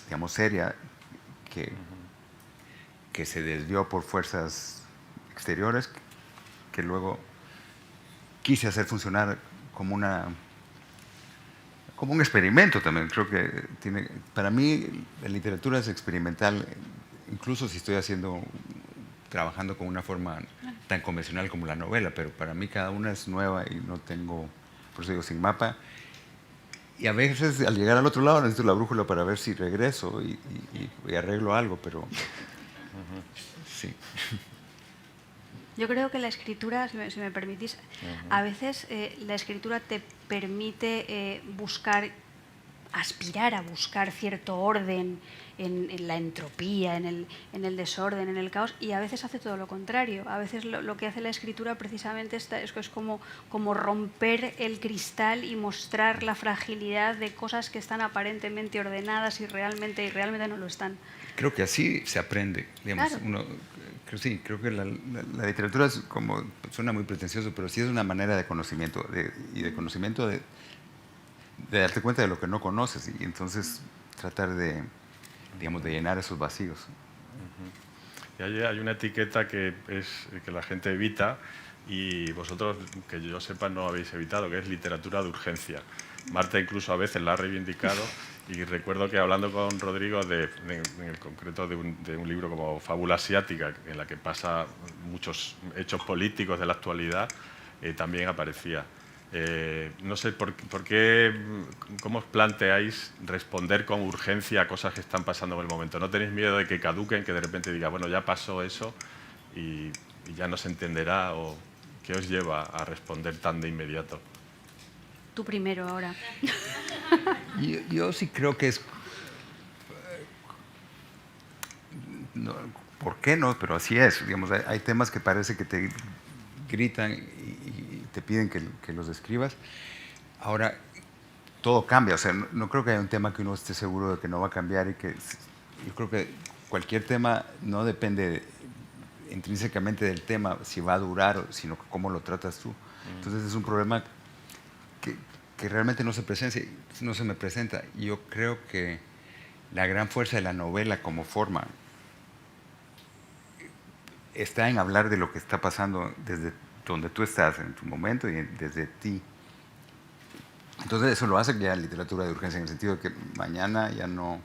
digamos, seria que se desvió por fuerzas exteriores, que luego quise hacer funcionar como un experimento también. Creo que para mí la literatura es experimental, incluso si estoy trabajando con una forma tan convencional como la novela, pero para mí cada una es nueva y no tengo, por eso digo, sin mapa. Y a veces al llegar al otro lado necesito la brújula para ver si regreso y arreglo algo, pero sí. Yo creo que la escritura, si me permitís, a veces la escritura te permite aspirar a buscar cierto orden en la entropía, en el desorden, en el caos, y a veces hace todo lo contrario. A veces lo que hace la escritura precisamente es como romper el cristal y mostrar la fragilidad de cosas que están aparentemente ordenadas y realmente no lo están. Creo que así se aprende, digamos. Claro. Creo que la literatura es como, suena muy pretencioso, pero sí es una manera de conocimiento, de darte cuenta de lo que no conoces y entonces tratar de llenar esos vacíos. que hay una etiqueta que la gente evita y vosotros, que yo sepa, no habéis evitado, que es literatura de urgencia. Marta incluso a veces la ha reivindicado y recuerdo que hablando con Rodrigo en el concreto de un libro como Fábula asiática, en la que pasa muchos hechos políticos de la actualidad, también aparecía. No sé, ¿cómo os planteáis responder con urgencia a cosas que están pasando en el momento? ¿No tenéis miedo de que caduquen, que de repente diga, bueno, ya pasó eso y ya no se entenderá? ¿O qué os lleva a responder tan de inmediato? Tú primero ahora. Yo sí creo que es... No, ¿por qué no? Pero así es. Digamos, hay temas que parece que te gritan y te piden que los escribas. Ahora, todo cambia. O sea, no creo que haya un tema que uno esté seguro de que no va a cambiar y que... Yo creo que cualquier tema no depende intrínsecamente del tema, si va a durar, sino cómo lo tratas tú. Entonces es un problema que realmente no se me presenta. Yo creo que la gran fuerza de la novela como forma está en hablar de lo que está pasando desde donde tú estás en tu momento y desde ti. Entonces eso lo hace ya literatura de urgencia, en el sentido de que mañana ya no...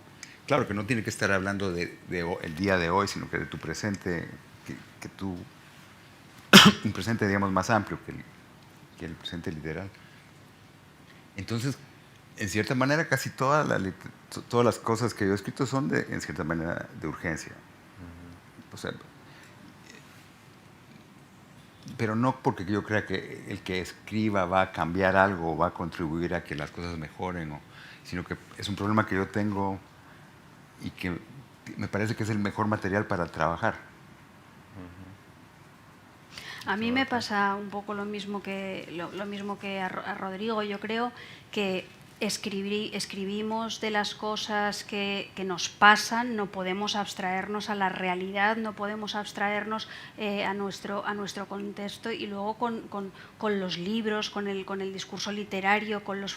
Claro que no tiene que estar hablando el día de hoy, sino que de tu presente, un presente, digamos, más amplio que el presente literal. Entonces, en cierta manera, casi todas las cosas que yo he escrito son, en cierta manera, de urgencia. O sea, pero no porque yo crea que el que escriba va a cambiar algo o va a contribuir a que las cosas mejoren, sino que es un problema que yo tengo y que me parece que es el mejor material para trabajar. A mí me pasa un poco lo mismo que a Rodrigo. Yo creo que escribimos de las cosas que nos pasan, no podemos abstraernos a la realidad, no podemos abstraernos a nuestro contexto, y luego con los libros, con el discurso literario, con los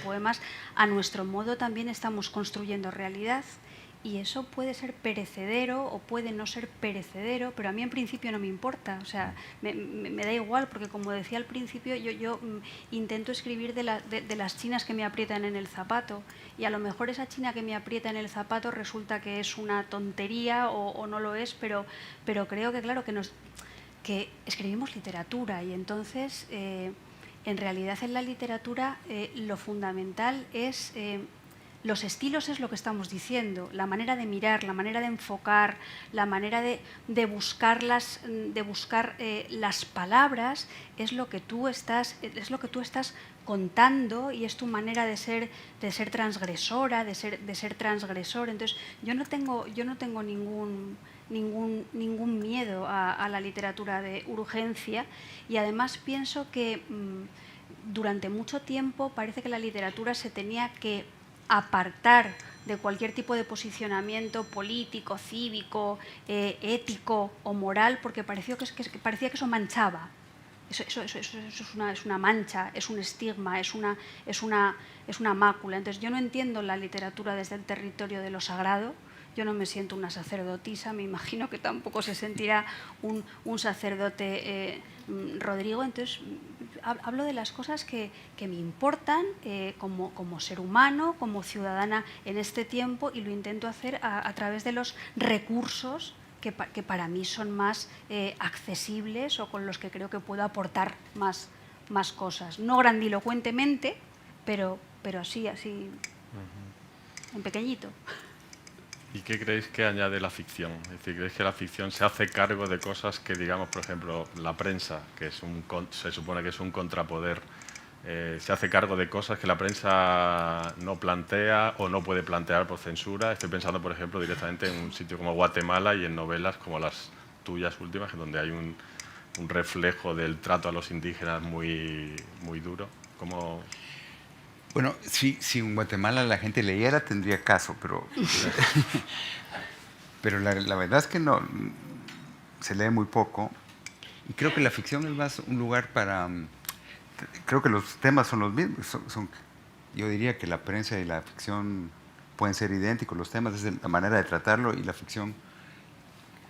poemas, a nuestro modo también estamos construyendo realidad. Y eso puede ser perecedero o puede no ser perecedero, pero a mí en principio no me importa. O sea, me da igual, porque como decía al principio, yo intento escribir de las chinas que me aprietan en el zapato, y a lo mejor esa china que me aprieta en el zapato resulta que es una tontería o no lo es, pero creo que, claro, que escribimos literatura, y entonces en realidad en la literatura lo fundamental es... los estilos es lo que estamos diciendo, la manera de mirar, la manera de enfocar, la manera de buscar las palabras es lo que tú estás contando, y es tu manera de ser transgresora, de ser transgresor. Entonces yo no tengo ningún miedo a la literatura de urgencia, y además pienso que durante mucho tiempo parece que la literatura se tenía que apartar de cualquier tipo de posicionamiento político, cívico, ético o moral, porque parecía que eso manchaba. Eso es una mancha, es un estigma, es una mácula. Entonces yo no entiendo la literatura desde el territorio de lo sagrado. Yo no me siento una sacerdotisa, me imagino que tampoco se sentirá un sacerdote Rodrigo. Entonces hablo de las cosas que me importan como ser humano, como ciudadana en este tiempo, y lo intento hacer a través de los recursos que para mí son más accesibles, o con los que creo que puedo aportar más cosas. No grandilocuentemente, pero así, en pequeño. ¿Y qué creéis que añade la ficción? Es decir, ¿creéis que la ficción se hace cargo de cosas que, digamos, por ejemplo, la prensa, que se supone que es un contrapoder, se hace cargo de cosas que la prensa no plantea o no puede plantear por censura? Estoy pensando, por ejemplo, directamente en un sitio como Guatemala y en novelas como las tuyas últimas, donde hay un reflejo del trato a los indígenas muy, muy duro. ¿Cómo...? Bueno, si en Guatemala la gente leyera tendría caso, pero la verdad es que no, se lee muy poco, y creo que la ficción es más un lugar para... Creo que los temas son los mismos, yo diría que la prensa y la ficción pueden ser idénticos, los temas es la manera de tratarlo, y la ficción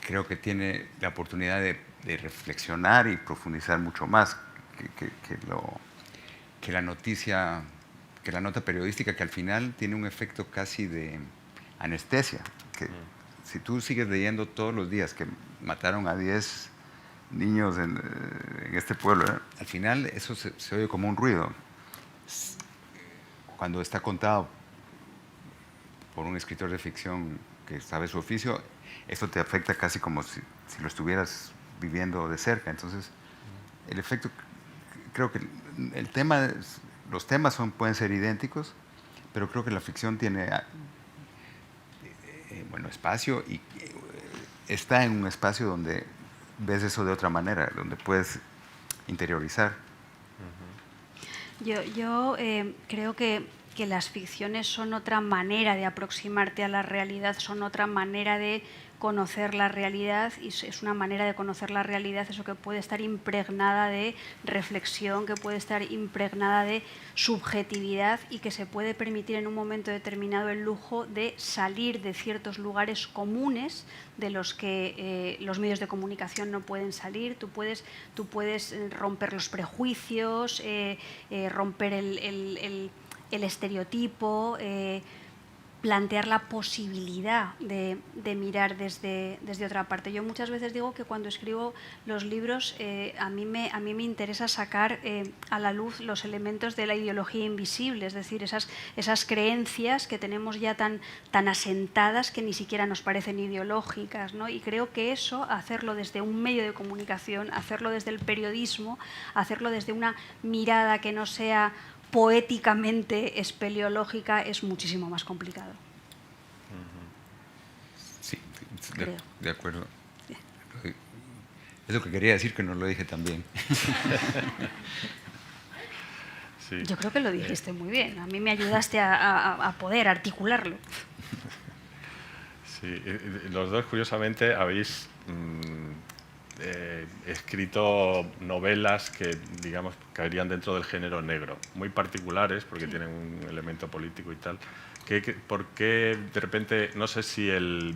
creo que tiene la oportunidad de reflexionar y profundizar mucho más que la noticia, que la nota periodística, que al final tiene un efecto casi de anestesia. Que si tú sigues leyendo todos los días que mataron a 10 niños en este pueblo, al final eso se oye como un ruido. Cuando está contado por un escritor de ficción que sabe su oficio, esto te afecta casi como si lo estuvieras viviendo de cerca. Entonces, el efecto, creo que los temas pueden ser idénticos, pero creo que la ficción tiene espacio y está en un espacio donde ves eso de otra manera, donde puedes interiorizar. Yo creo que las ficciones son otra manera de aproximarte a la realidad, son otra manera de conocer la realidad, y es una manera de conocer la realidad eso que puede estar impregnada de reflexión, que puede estar impregnada de subjetividad y que se puede permitir en un momento determinado el lujo de salir de ciertos lugares comunes de los que los medios de comunicación no pueden salir. Tú puedes romper los prejuicios, romper el estereotipo, plantear la posibilidad de mirar desde otra parte. Yo muchas veces digo que cuando escribo los libros a mí me interesa sacar a la luz los elementos de la ideología invisible, es decir, esas creencias que tenemos ya tan asentadas que ni siquiera nos parecen ideológicas, ¿no? Y creo que eso, hacerlo desde un medio de comunicación, hacerlo desde el periodismo, hacerlo desde una mirada que no sea poéticamente espeleológica, es muchísimo más complicado. Sí, de acuerdo. Sí. Es lo que quería decir, que no lo dije tan bien. Sí. Yo creo que lo dijiste muy bien. A mí me ayudaste a poder articularlo. Sí, los dos, curiosamente, habéis escrito novelas que, digamos, caerían dentro del género negro, muy particulares porque tienen un elemento político y tal. ¿Por qué de repente, no sé si el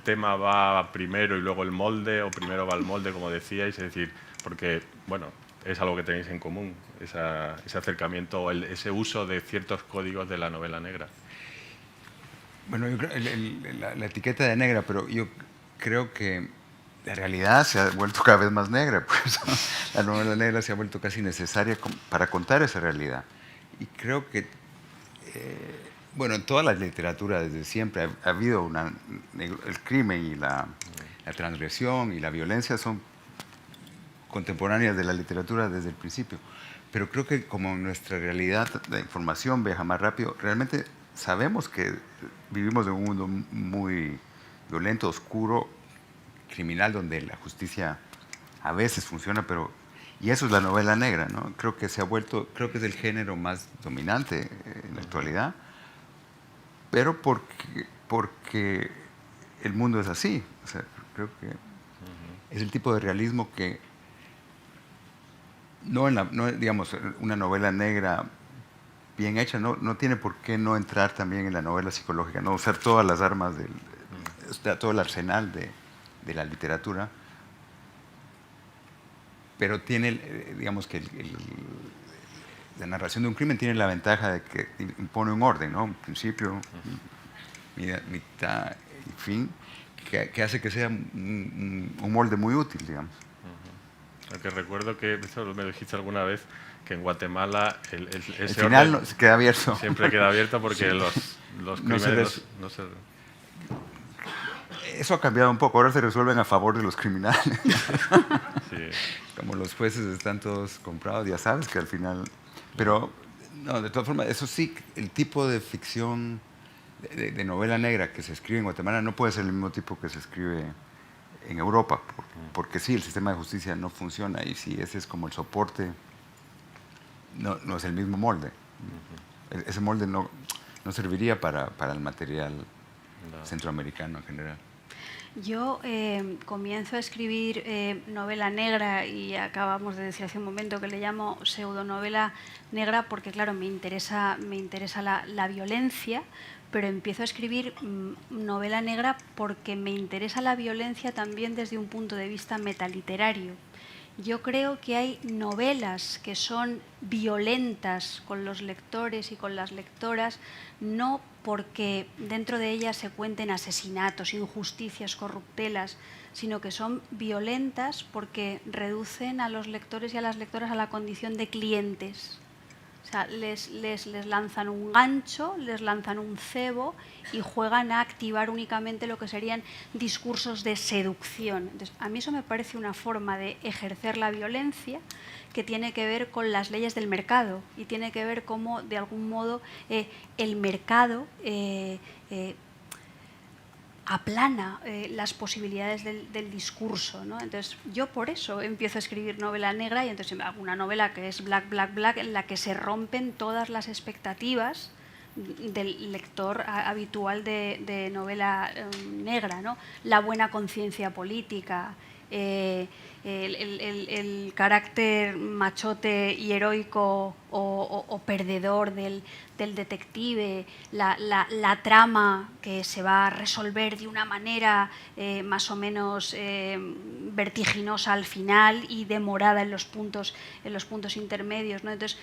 tema va primero y luego el molde, o primero va el molde, como decíais? Es decir, porque, bueno, es algo que tenéis en común, ese acercamiento o ese uso de ciertos códigos de la novela negra. Bueno, yo creo la etiqueta de negra, pero yo creo que la realidad se ha vuelto cada vez más negra, pues la novela negra se ha vuelto casi necesaria para contar esa realidad. Y creo que, en toda la literatura desde siempre ha habido el crimen y la transgresión y la violencia son contemporáneas de la literatura desde el principio. Pero creo que como nuestra realidad de información viaja más rápido, realmente sabemos que vivimos en un mundo muy violento, oscuro, criminal, donde la justicia a veces funciona, y eso es la novela negra, ¿no? Creo que creo que es el género más dominante en la actualidad, pero porque el mundo es así. O sea, creo que es el tipo de realismo que digamos, una novela negra bien hecha no tiene por qué no entrar también en la novela psicológica, no usar todas las armas todo el arsenal de la literatura, pero tiene, digamos que la narración de un crimen tiene la ventaja de que impone un orden, ¿no? Un principio, mitad y fin, que hace que sea un molde muy útil, digamos. Aunque recuerdo que, eso me lo dijiste alguna vez, que en Guatemala el final queda abierto. Siempre queda abierto porque los crímenes no se... Eso ha cambiado un poco, ahora se resuelven a favor de los criminales. Sí. Como los jueces están todos comprados, ya sabes que al final... Pero, no, de todas formas, eso sí, el tipo de ficción de novela negra que se escribe en Guatemala no puede ser el mismo tipo que se escribe en Europa, porque sí, el sistema de justicia no funciona, y si ese es como el soporte, no es el mismo molde. Ese molde no serviría para el material centroamericano en general. Yo comienzo a escribir novela negra, y acabamos de decir hace un momento que le llamo pseudonovela negra porque, claro, me interesa la violencia, pero empiezo a escribir novela negra porque me interesa la violencia también desde un punto de vista metaliterario. Yo creo que hay novelas que son violentas con los lectores y con las lectoras, no porque dentro de ellas se cuenten asesinatos, injusticias, corruptelas, sino que son violentas porque reducen a los lectores y a las lectoras a la condición de clientes. O sea, les lanzan un gancho, les lanzan un cebo y juegan a activar únicamente lo que serían discursos de seducción. Entonces, a mí eso me parece una forma de ejercer la violencia que tiene que ver con las leyes del mercado y tiene que ver cómo, de algún modo, el mercado aplana las posibilidades del discurso, ¿no? Entonces, yo por eso empiezo a escribir novela negra y entonces hago una novela que es Black, Black, Black, en la que se rompen todas las expectativas del lector habitual de novela negra, ¿no? La buena conciencia política, el carácter machote y heroico o perdedor del detective, la trama que se va a resolver de una manera más o menos vertiginosa al final y demorada en los puntos intermedios, ¿no? Entonces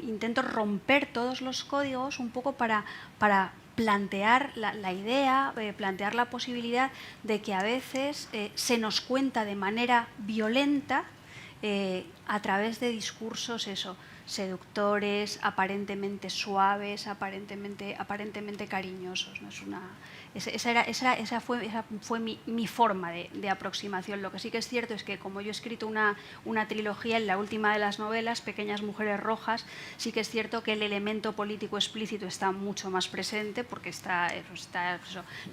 intento romper todos los códigos un poco para plantear la idea, plantear la posibilidad de que a veces se nos cuenta de manera violenta a través de discursos seductores, aparentemente suaves, aparentemente cariñosos, ¿no? Esa fue mi forma de aproximación. Lo que sí que es cierto es que como yo he escrito una trilogía, en la última de las novelas, Pequeñas mujeres rojas, sí que es cierto que el elemento político explícito está mucho más presente porque está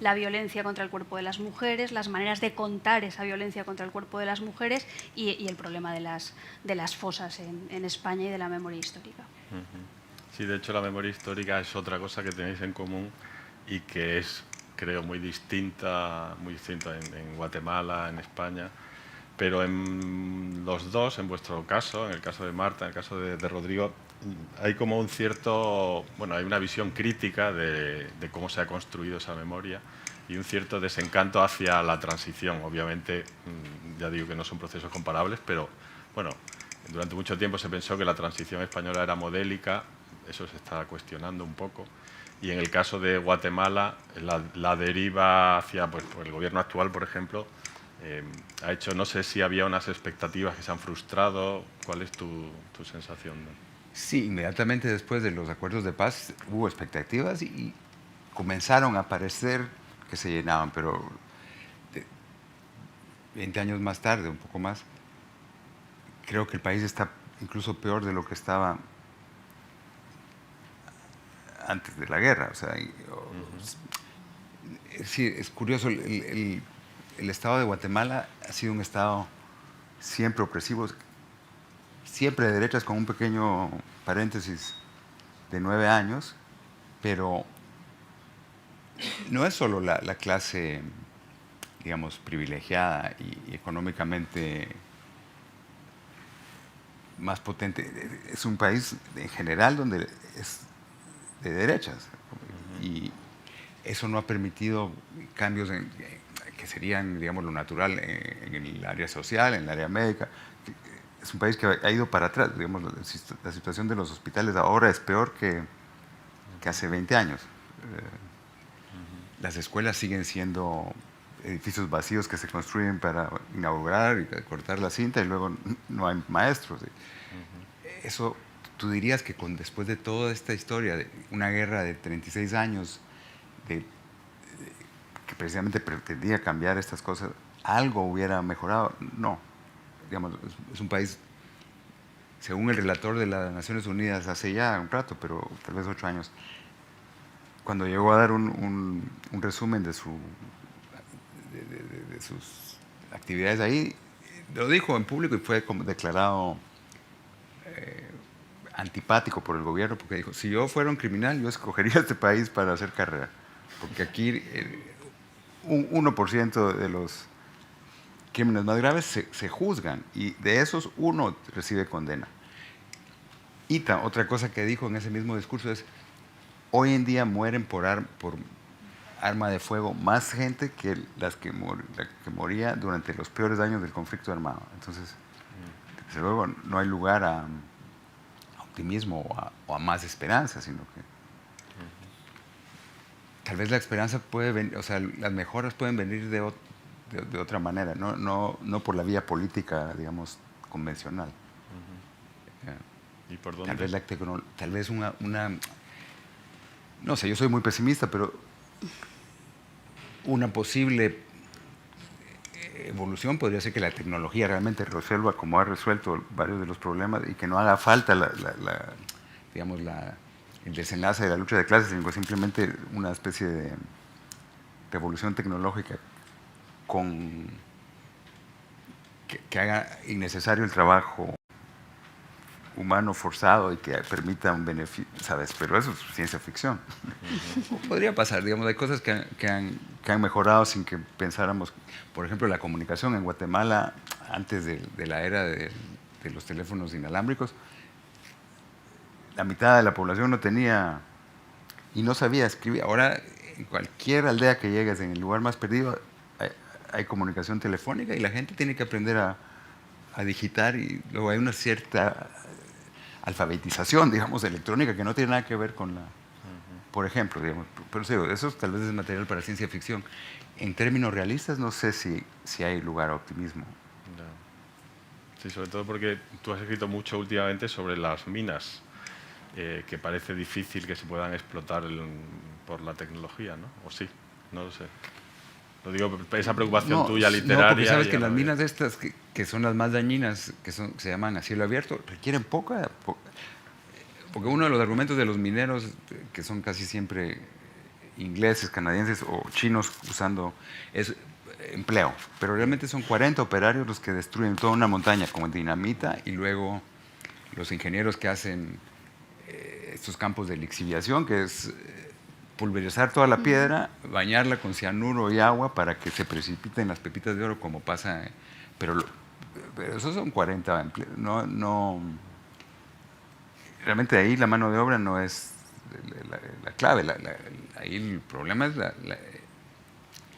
la violencia contra el cuerpo de las mujeres, las maneras de contar esa violencia contra el cuerpo de las mujeres y el problema de las fosas en España y de la memoria histórica. Sí, de hecho la memoria histórica es otra cosa que tenéis en común y que es, creo, muy distinta en Guatemala, en España, pero en los dos, en vuestro caso, en el caso de Marta, en el caso de Rodrigo, hay como un cierto, bueno, hay una visión crítica de cómo se ha construido esa memoria y un cierto desencanto hacia la transición. Obviamente, ya digo que no son procesos comparables, pero bueno, durante mucho tiempo se pensó que la transición española era modélica, eso se está cuestionando un poco. Y en el caso de Guatemala, la deriva hacia pues, el gobierno actual, por ejemplo, ha hecho, no sé si había unas expectativas que se han frustrado. ¿Cuál es tu sensación? Sí, inmediatamente después de los acuerdos de paz hubo expectativas y comenzaron a parecer que se llenaban, pero 20 años más tarde, un poco más, creo que el país está incluso peor de lo que estaba antes de la guerra. O sea, es curioso, el estado de Guatemala ha sido un estado siempre opresivo, siempre de derechas, con un pequeño paréntesis de 9 años, pero no es solo la clase, digamos, privilegiada y económicamente más potente. Es un país en general donde es de derechas y eso no ha permitido cambios que serían, digamos, lo natural en el área social, en el área médica. Es un país que ha ido para atrás. Digamos, la situación de los hospitales ahora es peor que hace 20 años. Las escuelas siguen siendo edificios vacíos que se construyen para inaugurar y cortar la cinta y luego no hay maestros. Eso, tú dirías que después de toda esta historia, de una guerra de 36 años, que precisamente pretendía cambiar estas cosas, ¿algo hubiera mejorado? No. Digamos, es un país, según el relator de las Naciones Unidas, hace ya un rato, pero tal vez 8 años, cuando llegó a dar un resumen de sus actividades ahí, lo dijo en público y fue como declarado antipático por el gobierno, porque dijo, si yo fuera un criminal, yo escogería este país para hacer carrera, porque aquí un 1% de los crímenes más graves se juzgan y de esos uno recibe condena. Y otra cosa que dijo en ese mismo discurso es, hoy en día mueren por arma de fuego más gente que la que moría durante los peores años del conflicto armado. Entonces, desde luego, no hay lugar a optimismo o a más esperanza, sino que tal vez la esperanza puede venir, o sea, las mejoras pueden venir de otra manera, no por la vía política, digamos, convencional. ¿Y por dónde? Tal vez una... No sé, yo soy muy pesimista, pero una posible evolución podría ser que la tecnología realmente resuelva como ha resuelto varios de los problemas y que no haga falta digamos, el desenlace de la lucha de clases, sino simplemente una especie de revolución tecnológica que haga innecesario el trabajo humano forzado y que permita un beneficio, ¿sabes? Pero eso es ciencia ficción. Podría pasar, digamos, hay cosas que han mejorado sin que pensáramos. Por ejemplo, la comunicación en Guatemala, antes de la era de los teléfonos inalámbricos, la mitad de la población no tenía y no sabía escribir. Ahora, en cualquier aldea que llegues, en el lugar más perdido, hay comunicación telefónica y la gente tiene que aprender a digitar, y luego hay una cierta alfabetización, digamos, electrónica que no tiene nada que ver con la... Por ejemplo, digamos, pero eso tal vez es material para ciencia ficción. En términos realistas, no sé si hay lugar a optimismo. No. Sí, sobre todo porque tú has escrito mucho últimamente sobre las minas, que parece difícil que se puedan explotar por la tecnología, ¿no? ¿O sí? No lo sé. Lo digo, esa preocupación tuya literaria... No, porque sabes que las minas estas, que son las más dañinas, que se llaman a cielo abierto, requieren poca... Porque uno de los argumentos de los mineros, que son casi siempre ingleses, canadienses o chinos usando, es empleo. Pero realmente son 40 operarios los que destruyen toda una montaña con dinamita, y luego los ingenieros que hacen estos campos de lixiviación, que es pulverizar toda la piedra, bañarla con cianuro y agua para que se precipiten las pepitas de oro, como pasa. Pero esos son 40 empleos. Realmente ahí la mano de obra no es la clave. Ahí el problema es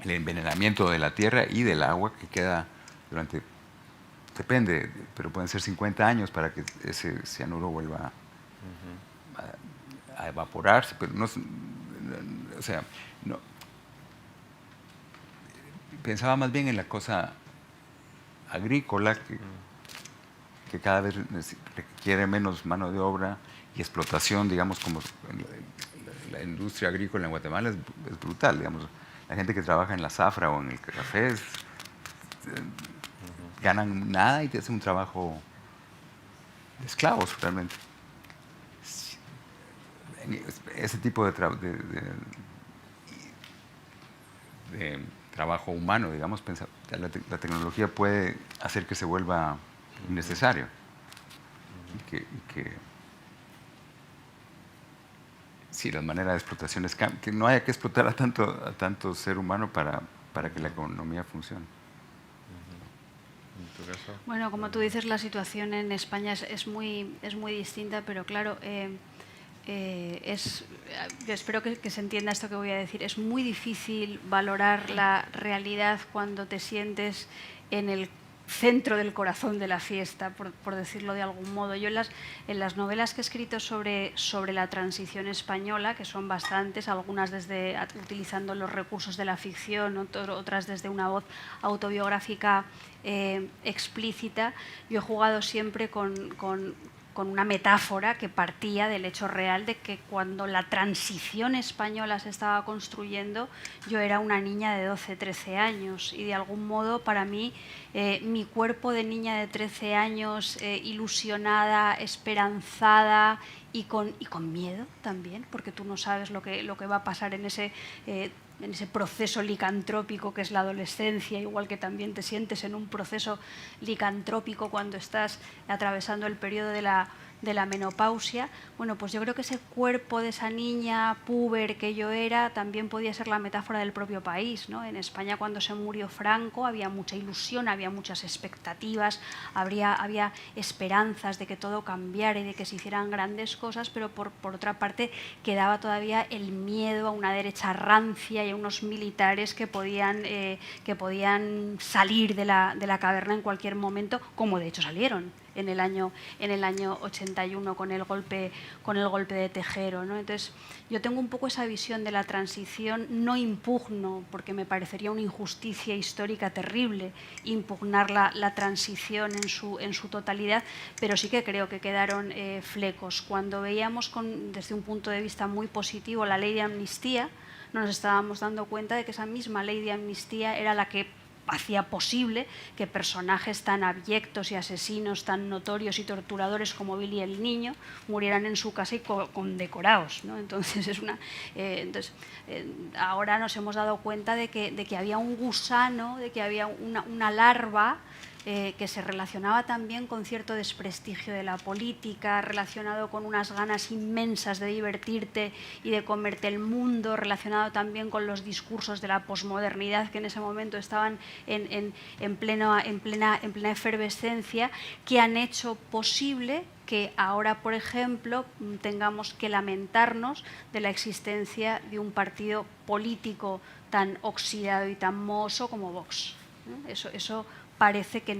el envenenamiento de la tierra y del agua que queda durante... Depende, pero pueden ser 50 años para que ese cianuro vuelva a evaporarse. Pero no... O sea, no. Pensaba más bien en la cosa agrícola, que cada vez requiere menos mano de obra y explotación, digamos, como la industria agrícola en Guatemala es brutal, digamos. La gente que trabaja en la zafra o en el café ganan nada y hacen un trabajo de esclavos, realmente. Ese tipo de trabajo humano, digamos, la tecnología puede hacer que se vuelva innecesario. Y que sí, las maneras de explotación es que no haya que explotar a tanto ser humano para que la economía funcione. ¿En tu caso? Bueno, como tú dices, la situación en España es muy distinta, pero claro, yo espero que se entienda esto que voy a decir. Es muy difícil valorar la realidad cuando te sientes en el centro del corazón de la fiesta, por decirlo de algún modo. Yo en las novelas que he escrito sobre la transición española, que son bastantes, algunas utilizando los recursos de la ficción, otras desde una voz autobiográfica explícita, yo he jugado siempre con una metáfora que partía del hecho real de que cuando la transición española se estaba construyendo, yo era una niña de 12, 13 años, y de algún modo para mí mi cuerpo de niña de 13 años, ilusionada, esperanzada y con miedo también, porque tú no sabes lo que va a pasar en ese proceso licantrópico que es la adolescencia, igual que también te sientes en un proceso licantrópico cuando estás atravesando el periodo de la menopausia, bueno, pues yo creo que ese cuerpo de esa niña puber que yo era también podía ser la metáfora del propio país, ¿no? En España, cuando se murió Franco, había mucha ilusión, había muchas expectativas, había esperanzas de que todo cambiara y de que se hicieran grandes cosas, pero por otra parte quedaba todavía el miedo a una derecha rancia y a unos militares que podían salir de la caverna en cualquier momento, como de hecho salieron en el año 81 con el golpe de Tejero, ¿no? Entonces, yo tengo un poco esa visión de la transición, no impugno, porque me parecería una injusticia histórica terrible impugnar la transición en su totalidad, pero sí que creo que quedaron flecos. Cuando veíamos desde un punto de vista muy positivo la ley de amnistía, nos estábamos dando cuenta de que esa misma ley de amnistía era la que hacía posible que personajes tan abyectos y asesinos tan notorios y torturadores como Billy el Niño murieran en su casa y condecorados, ¿no? Entonces, ahora nos hemos dado cuenta de que había un gusano, de que había una larva que se relacionaba también con cierto desprestigio de la política, relacionado con unas ganas inmensas de divertirte y de comerte el mundo, relacionado también con los discursos de la posmodernidad que en ese momento estaban en plena efervescencia, que han hecho posible que ahora, por ejemplo, tengamos que lamentarnos de la existencia de un partido político tan oxidado y tan mohoso como Vox. Eso parece que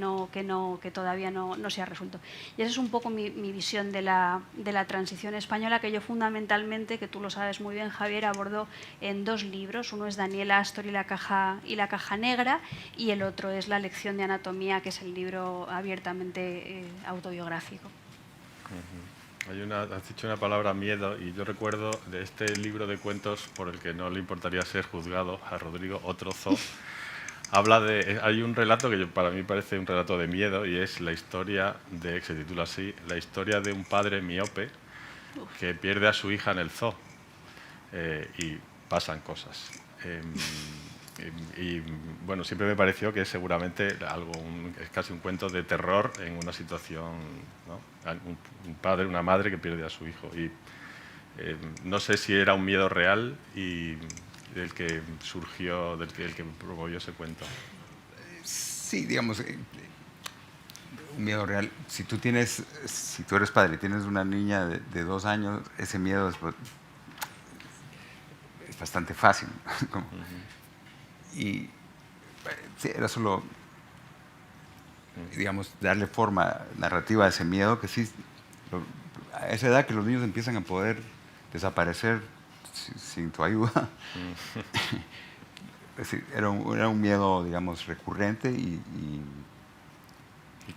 todavía no se ha resuelto. Y esa es un poco mi visión de la transición española, que yo fundamentalmente, que tú lo sabes muy bien, Javier, abordo en 2 libros. Uno es Daniel Astor y la caja negra, y el otro es La lección de anatomía, que es el libro abiertamente autobiográfico. Has dicho una palabra, miedo, y yo recuerdo de este libro de cuentos por el que no le importaría ser juzgado, a Rodrigo Otrozo. Hay un relato que para mí parece un relato de miedo, y es la historia que se titula así, la historia de un padre miope que pierde a su hija en el zoo, y pasan cosas. Y bueno, siempre me pareció que es seguramente es casi un cuento de terror en una situación, ¿no? Un padre, una madre que pierde a su hijo, y no sé si era un miedo real y del que surgió, el que promovió ese cuento. Sí, digamos, un miedo real. Si tú eres padre y tienes una niña de 2 años, ese miedo es bastante fácil. Y sí, era solo, digamos, darle forma narrativa a ese miedo, que sí, a esa edad que los niños empiezan a poder desaparecer sin tu ayuda. Es decir, era un miedo, digamos, recurrente, y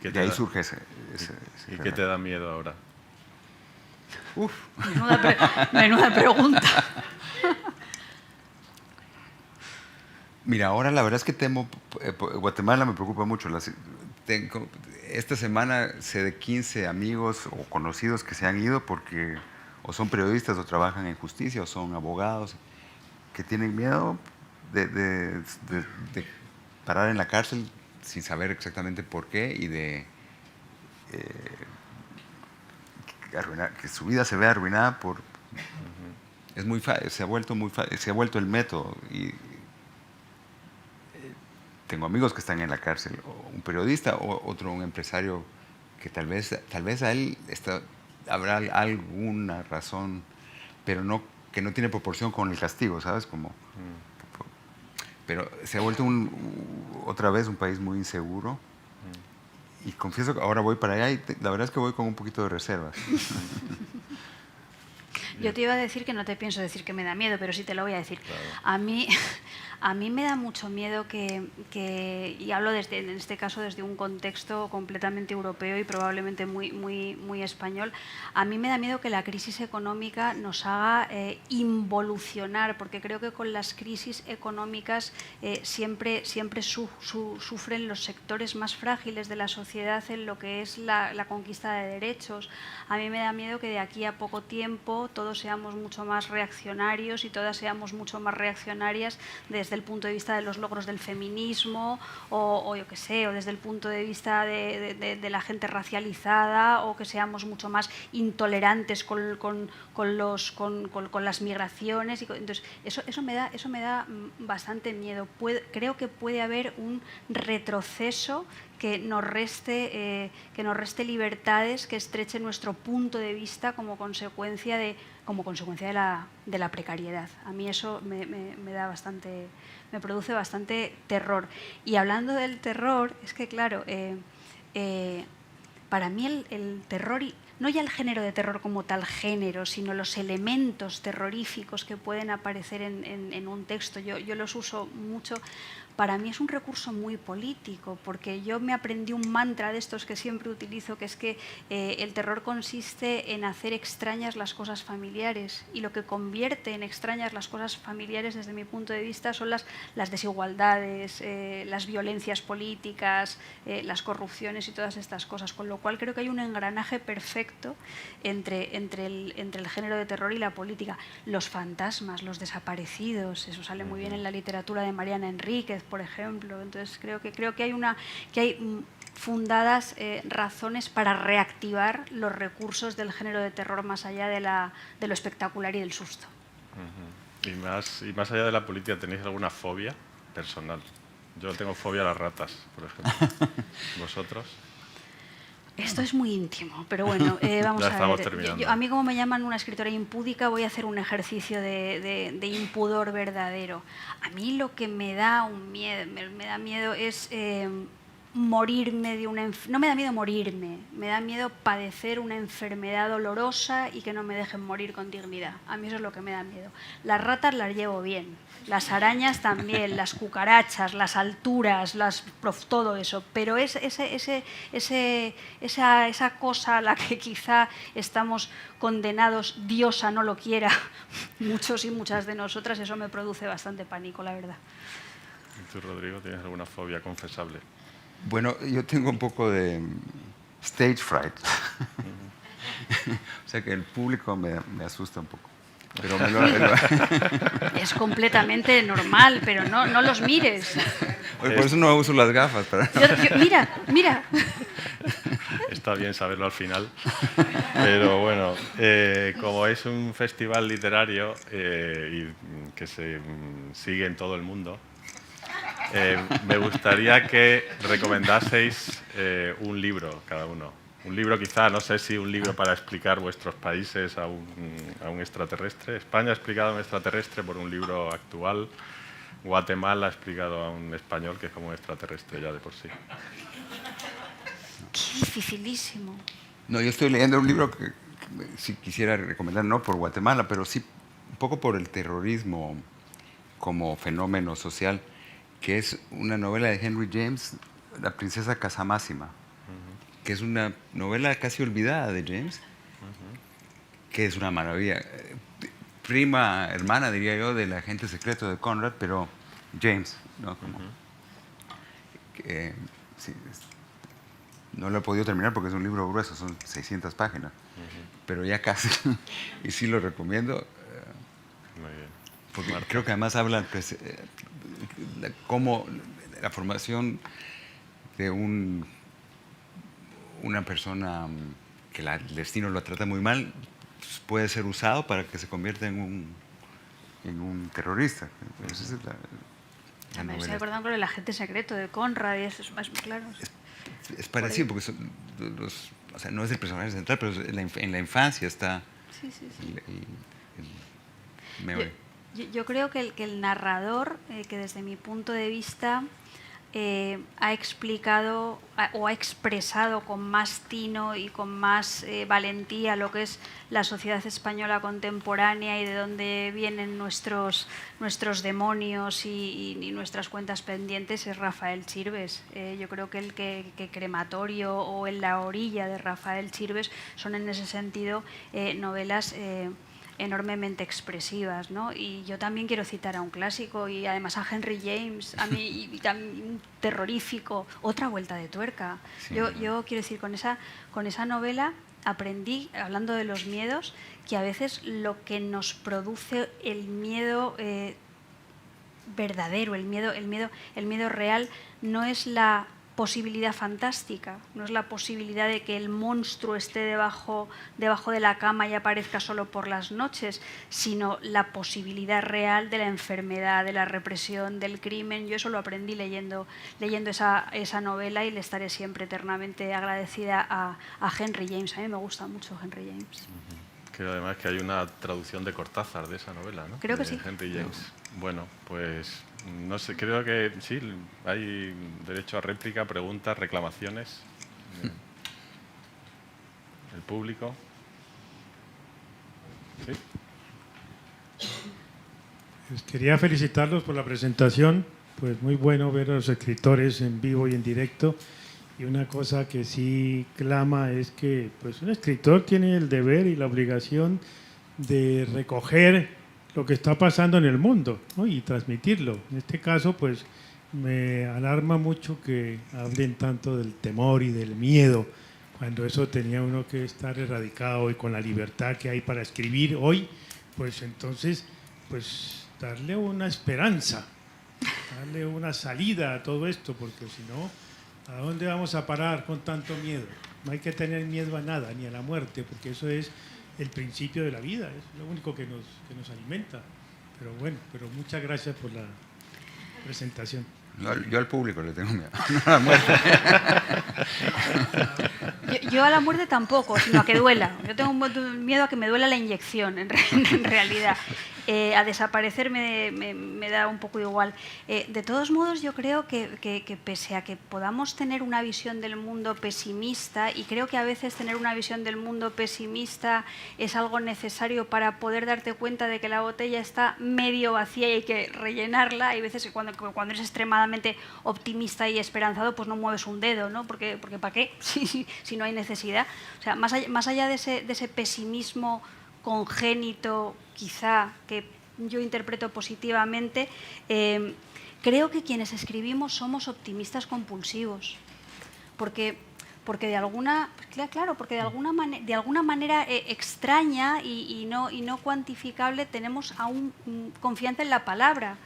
de ahí surge ese ¿Y qué te da miedo ahora? Uf. Menuda pregunta. Mira, ahora la verdad es que temo, Guatemala me preocupa mucho. Esta semana sé de 15 amigos o conocidos que se han ido porque o son periodistas o trabajan en justicia o son abogados que tienen miedo de parar en la cárcel sin saber exactamente por qué, y de que su vida se vea arruinada por... Es muy fácil, se ha vuelto el método, y tengo amigos que están en la cárcel, o un periodista, o otro, un empresario que tal vez a él habrá alguna razón, pero que no tiene proporción con el castigo, ¿sabes? Pero se ha vuelto otra vez un país muy inseguro, y confieso que ahora voy para allá y la verdad es que voy con un poquito de reservas. Yo te iba a decir que no te pienso decir que me da miedo, pero sí te lo voy a decir. Claro. A mí me da mucho miedo y hablo en este caso desde un contexto completamente europeo y probablemente muy español, a mí me da miedo que la crisis económica nos haga involucionar, porque creo que con las crisis económicas siempre sufren los sectores más frágiles de la sociedad en lo que es la conquista de derechos. A mí me da miedo que de aquí a poco tiempo todo todos seamos mucho más reaccionarios y todas seamos mucho más reaccionarias desde el punto de vista de los logros del feminismo o yo qué sé, o desde el punto de vista de la gente racializada, o que seamos mucho más intolerantes con las migraciones. Entonces, eso me da bastante miedo. Creo que puede haber un retroceso que nos reste libertades, que estreche nuestro punto de vista como consecuencia de la precariedad. A mí eso me produce bastante terror. Y hablando del terror, es que claro, para mí el terror, no ya el género de terror como tal género, sino los elementos terroríficos que pueden aparecer en un texto, yo los uso mucho. Para mí es un recurso muy político, porque yo me aprendí un mantra de estos que siempre utilizo, que es que el terror consiste en hacer extrañas las cosas familiares, y lo que convierte en extrañas las cosas familiares, desde mi punto de vista, son las desigualdades, las violencias políticas, las corrupciones y todas estas cosas, con lo cual creo que hay un engranaje perfecto entre el género de terror y la política. Los fantasmas, los desaparecidos, eso sale muy bien en la literatura de Mariana Enríquez, por ejemplo. Entonces creo que hay fundadas razones para reactivar los recursos del género de terror más allá de lo espectacular y del susto. Y más allá de la política, ¿tenéis alguna fobia personal? Yo tengo fobia a las ratas, por ejemplo. ¿Vosotros? Esto es muy íntimo, pero bueno, vamos a ver. A mí, como me llaman una escritora impúdica, voy a hacer un ejercicio de impudor verdadero. A mí lo que me da miedo es morirme de una enfermedad. No me da miedo morirme, me da miedo padecer una enfermedad dolorosa y que no me dejen morir con dignidad. A mí eso es lo que me da miedo. Las ratas las llevo bien, las arañas también, las cucarachas, las alturas, todo eso. Pero esa cosa a la que quizá estamos condenados, Diosa no lo quiera, muchos y muchas de nosotras, eso me produce bastante pánico, la verdad. ¿Y tú, Rodrigo, tienes alguna fobia confesable? Bueno, yo tengo un poco de stage fright. O sea que el público me asusta un poco. Pero Es completamente normal, pero no los mires. Oye, por eso no uso las gafas. Mira. Está bien saberlo al final. Pero bueno, como es un festival literario y que se sigue en todo el mundo, me gustaría que recomendaseis un libro cada uno. Un libro quizá, no sé si un libro para explicar vuestros países a un extraterrestre. España ha explicado a un extraterrestre por un libro actual. Guatemala ha explicado a un español que es como un extraterrestre ya de por sí. Qué dificilísimo. No, yo estoy leyendo un libro que si quisiera recomendar, no por Guatemala, pero sí un poco por el terrorismo como fenómeno social, que es una novela de Henry James, La princesa Casamáxima, que es una novela casi olvidada de James, que es una maravilla. Prima hermana, diría yo, del agente secreto de Conrad, pero James, ¿no? Sí, no lo he podido terminar porque es un libro grueso, son 600 páginas, pero ya casi, y sí lo recomiendo. Muy bien. Porque creo que además habla cómo la formación de una persona que el destino lo trata muy mal puede ser usado para que se convierta en un terrorista. Entonces, Estoy acordando con el agente secreto de Conrad, y eso es más claro. Es parecido, porque o sea, no es el personaje central, pero en la infancia está. Sí. Yo creo que el narrador, que desde mi punto de vista ha explicado o ha expresado con más tino y con más valentía lo que es la sociedad española contemporánea y de dónde vienen nuestros demonios y nuestras cuentas pendientes, es Rafael Chirves. Yo creo que Crematorio o En la orilla de Rafael Chirves son en ese sentido novelas enormemente expresivas, ¿no? Y yo también quiero citar a un clásico y además a Henry James, a mí y también terrorífico, Otra vuelta de tuerca. Sí. Yo quiero decir, con esa novela aprendí, hablando de los miedos, que a veces lo que nos produce el miedo verdadero, el miedo real, no es la posibilidad fantástica, no es la posibilidad de que el monstruo esté debajo de la cama y aparezca solo por las noches, sino la posibilidad real de la enfermedad, de la represión, del crimen. Yo eso lo aprendí leyendo esa novela, y le estaré siempre eternamente agradecida a Henry James. A mí me gusta mucho Henry James. Creo además que hay una traducción de Cortázar de esa novela, ¿no? Creo que sí. Henry James. Bueno, pues no sé, creo que sí, hay derecho a réplica, preguntas, reclamaciones. El público. ¿Sí? Pues quería felicitarlos por la presentación, pues muy bueno ver a los escritores en vivo y en directo. Y una cosa que sí clama es que pues un escritor tiene el deber y la obligación de recoger lo que está pasando en el mundo, ¿no? Y transmitirlo. En este caso, pues me alarma mucho que hablen tanto del temor y del miedo, cuando eso tenía uno que estar erradicado, y con la libertad que hay para escribir hoy, pues entonces, pues darle una esperanza, darle una salida a todo esto, porque si no, ¿a dónde vamos a parar con tanto miedo? No hay que tener miedo a nada, ni a la muerte, porque eso es el principio de la vida, es lo único que nos alimenta. Pero bueno, muchas gracias por la presentación. Yo al público le tengo miedo, no a la muerte. Yo a la muerte tampoco, sino a que duela. Yo tengo miedo a que me duela la inyección, en realidad. A desaparecer me da un poco igual. De todos modos, yo creo que pese a que podamos tener una visión del mundo pesimista, y creo que a veces tener una visión del mundo pesimista es algo necesario para poder darte cuenta de que la botella está medio vacía y hay que rellenarla. Hay veces que cuando eres extremadamente optimista y esperanzado, pues no mueves un dedo, ¿no? Porque ¿para qué? Si no hay necesidad. O sea, más allá de ese pesimismo congénito, quizá, que yo interpreto positivamente, creo que quienes escribimos somos optimistas compulsivos, porque de alguna manera extraña y no cuantificable tenemos aún confianza en la palabra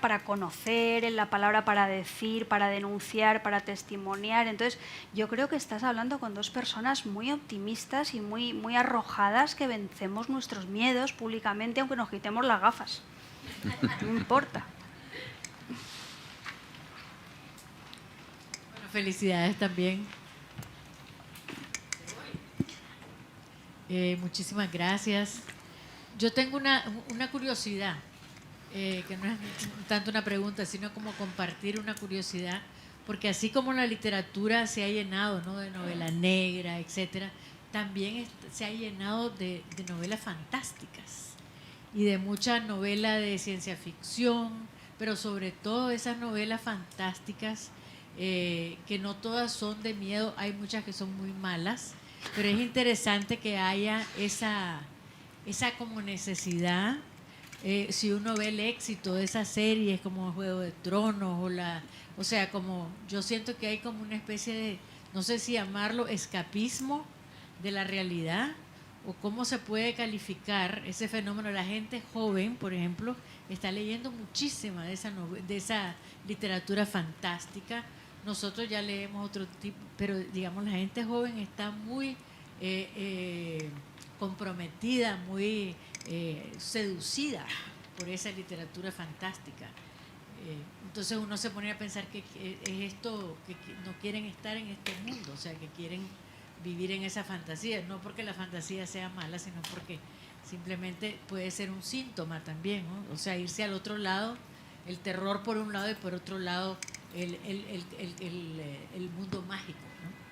para conocer, en la palabra para decir, para denunciar, para testimoniar. Entonces, yo creo que estás hablando con dos personas muy optimistas y muy arrojadas, que vencemos nuestros miedos públicamente, aunque nos quitemos las gafas. No importa. Bueno, felicidades también. Muchísimas gracias. Yo tengo una curiosidad. Que no es tanto una pregunta, sino como compartir una curiosidad, porque así como la literatura se ha llenado, ¿no?, de novela negra, etcétera, también se ha llenado de novelas fantásticas y de muchas novelas de ciencia ficción, pero sobre todo esas novelas fantásticas que no todas son de miedo, hay muchas que son muy malas, pero es interesante que haya esa como necesidad. Si uno ve el éxito de esas series como Juego de Tronos o sea, como yo siento que hay como una especie de, no sé si llamarlo escapismo de la realidad, o cómo se puede calificar ese fenómeno. La gente joven, por ejemplo, está leyendo muchísima de esa literatura fantástica. Nosotros ya leemos otro tipo, pero digamos la gente joven está muy comprometida, muy seducida por esa literatura fantástica. Entonces uno se pone a pensar que es esto, que no quieren estar en este mundo, o sea, que quieren vivir en esa fantasía, no porque la fantasía sea mala, sino porque simplemente puede ser un síntoma también, ¿no? O sea, irse al otro lado, el terror por un lado y por otro lado el mundo mágico, ¿no?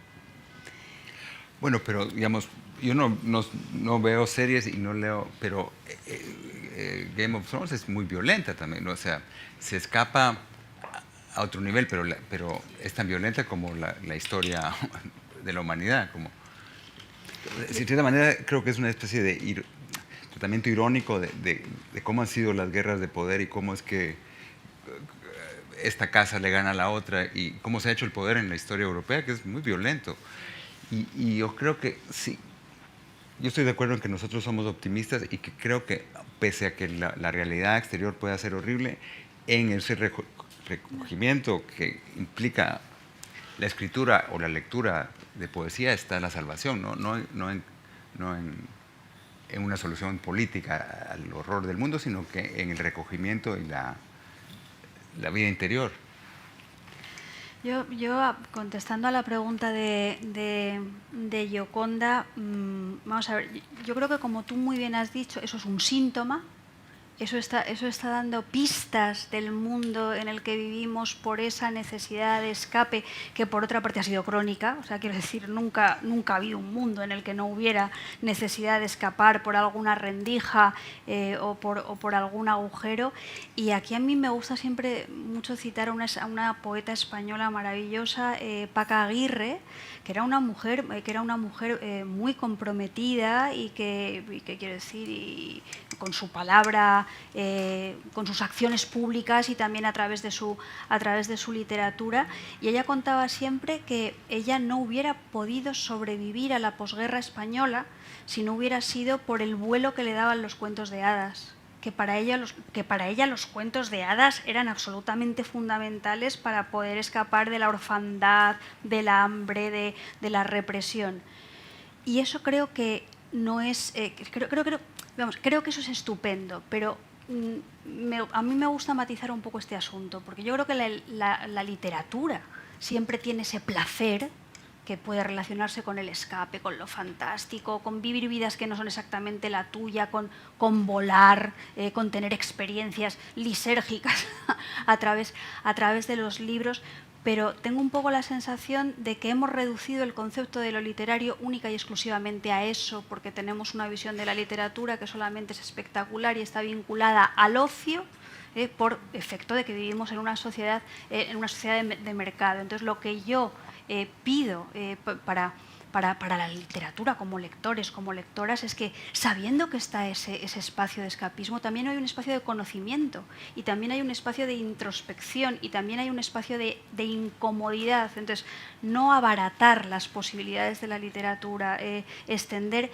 Bueno, pero digamos, yo no veo series y no leo, pero Game of Thrones es muy violenta también, ¿no? O sea, se escapa a otro nivel, pero es tan violenta como la historia de la humanidad. De cierta manera, creo que es una especie de tratamiento irónico de cómo han sido las guerras de poder y cómo es que esta casa le gana a la otra y cómo se ha hecho el poder en la historia europea, que es muy violento. Y yo creo que sí, yo estoy de acuerdo en que nosotros somos optimistas y que creo que pese a que la realidad exterior pueda ser horrible, en ese recogimiento que implica la escritura o la lectura de poesía está la salvación, no en una solución política al horror del mundo, sino que en el recogimiento y la vida interior. Yo contestando a la pregunta de Gioconda, vamos a ver, yo creo que como tú muy bien has dicho, eso es un síntoma. Eso está dando pistas del mundo en el que vivimos por esa necesidad de escape que por otra parte ha sido crónica. O sea, quiero decir, nunca ha habido un mundo en el que no hubiera necesidad de escapar por alguna rendija o por algún agujero. Y aquí a mí me gusta siempre mucho citar a una poeta española maravillosa, Paca Aguirre, que era una mujer muy comprometida y que quiero decir, y con su palabra, con sus acciones públicas y también a través de su literatura. Y ella contaba siempre que ella no hubiera podido sobrevivir a la posguerra española si no hubiera sido por el vuelo que le daban los cuentos de hadas. Que para ella los cuentos de hadas eran absolutamente fundamentales para poder escapar de la orfandad, del hambre, de la represión. Y eso creo que no es... creo que eso es estupendo, pero a mí me gusta matizar un poco este asunto, porque yo creo que la literatura siempre tiene ese placer que puede relacionarse con el escape, con lo fantástico, con vivir vidas que no son exactamente la tuya, con volar, con tener experiencias lisérgicas a través de los libros. Pero tengo un poco la sensación de que hemos reducido el concepto de lo literario única y exclusivamente a eso, porque tenemos una visión de la literatura que solamente es espectacular y está vinculada al ocio, por efecto de que vivimos en una sociedad de mercado. Entonces, lo que yo pido para la literatura, como lectores, como lectoras, es que sabiendo que está ese espacio de escapismo, también hay un espacio de conocimiento y también hay un espacio de introspección y también hay un espacio de incomodidad. Entonces, no abaratar las posibilidades de la literatura, extender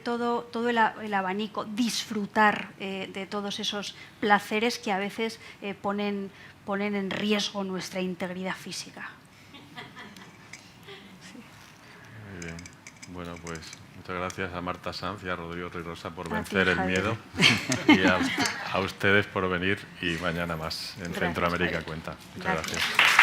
todo el abanico, disfrutar de todos esos placeres que a veces ponen en riesgo nuestra integridad física. Bien. Bueno, pues muchas gracias a Marta Sanz y a Rodrigo Torrosa por Gracias, vencer el Javier. miedo y a ustedes por venir y mañana más en Gracias, Centroamérica Javier. Cuenta. Muchas Gracias. gracias.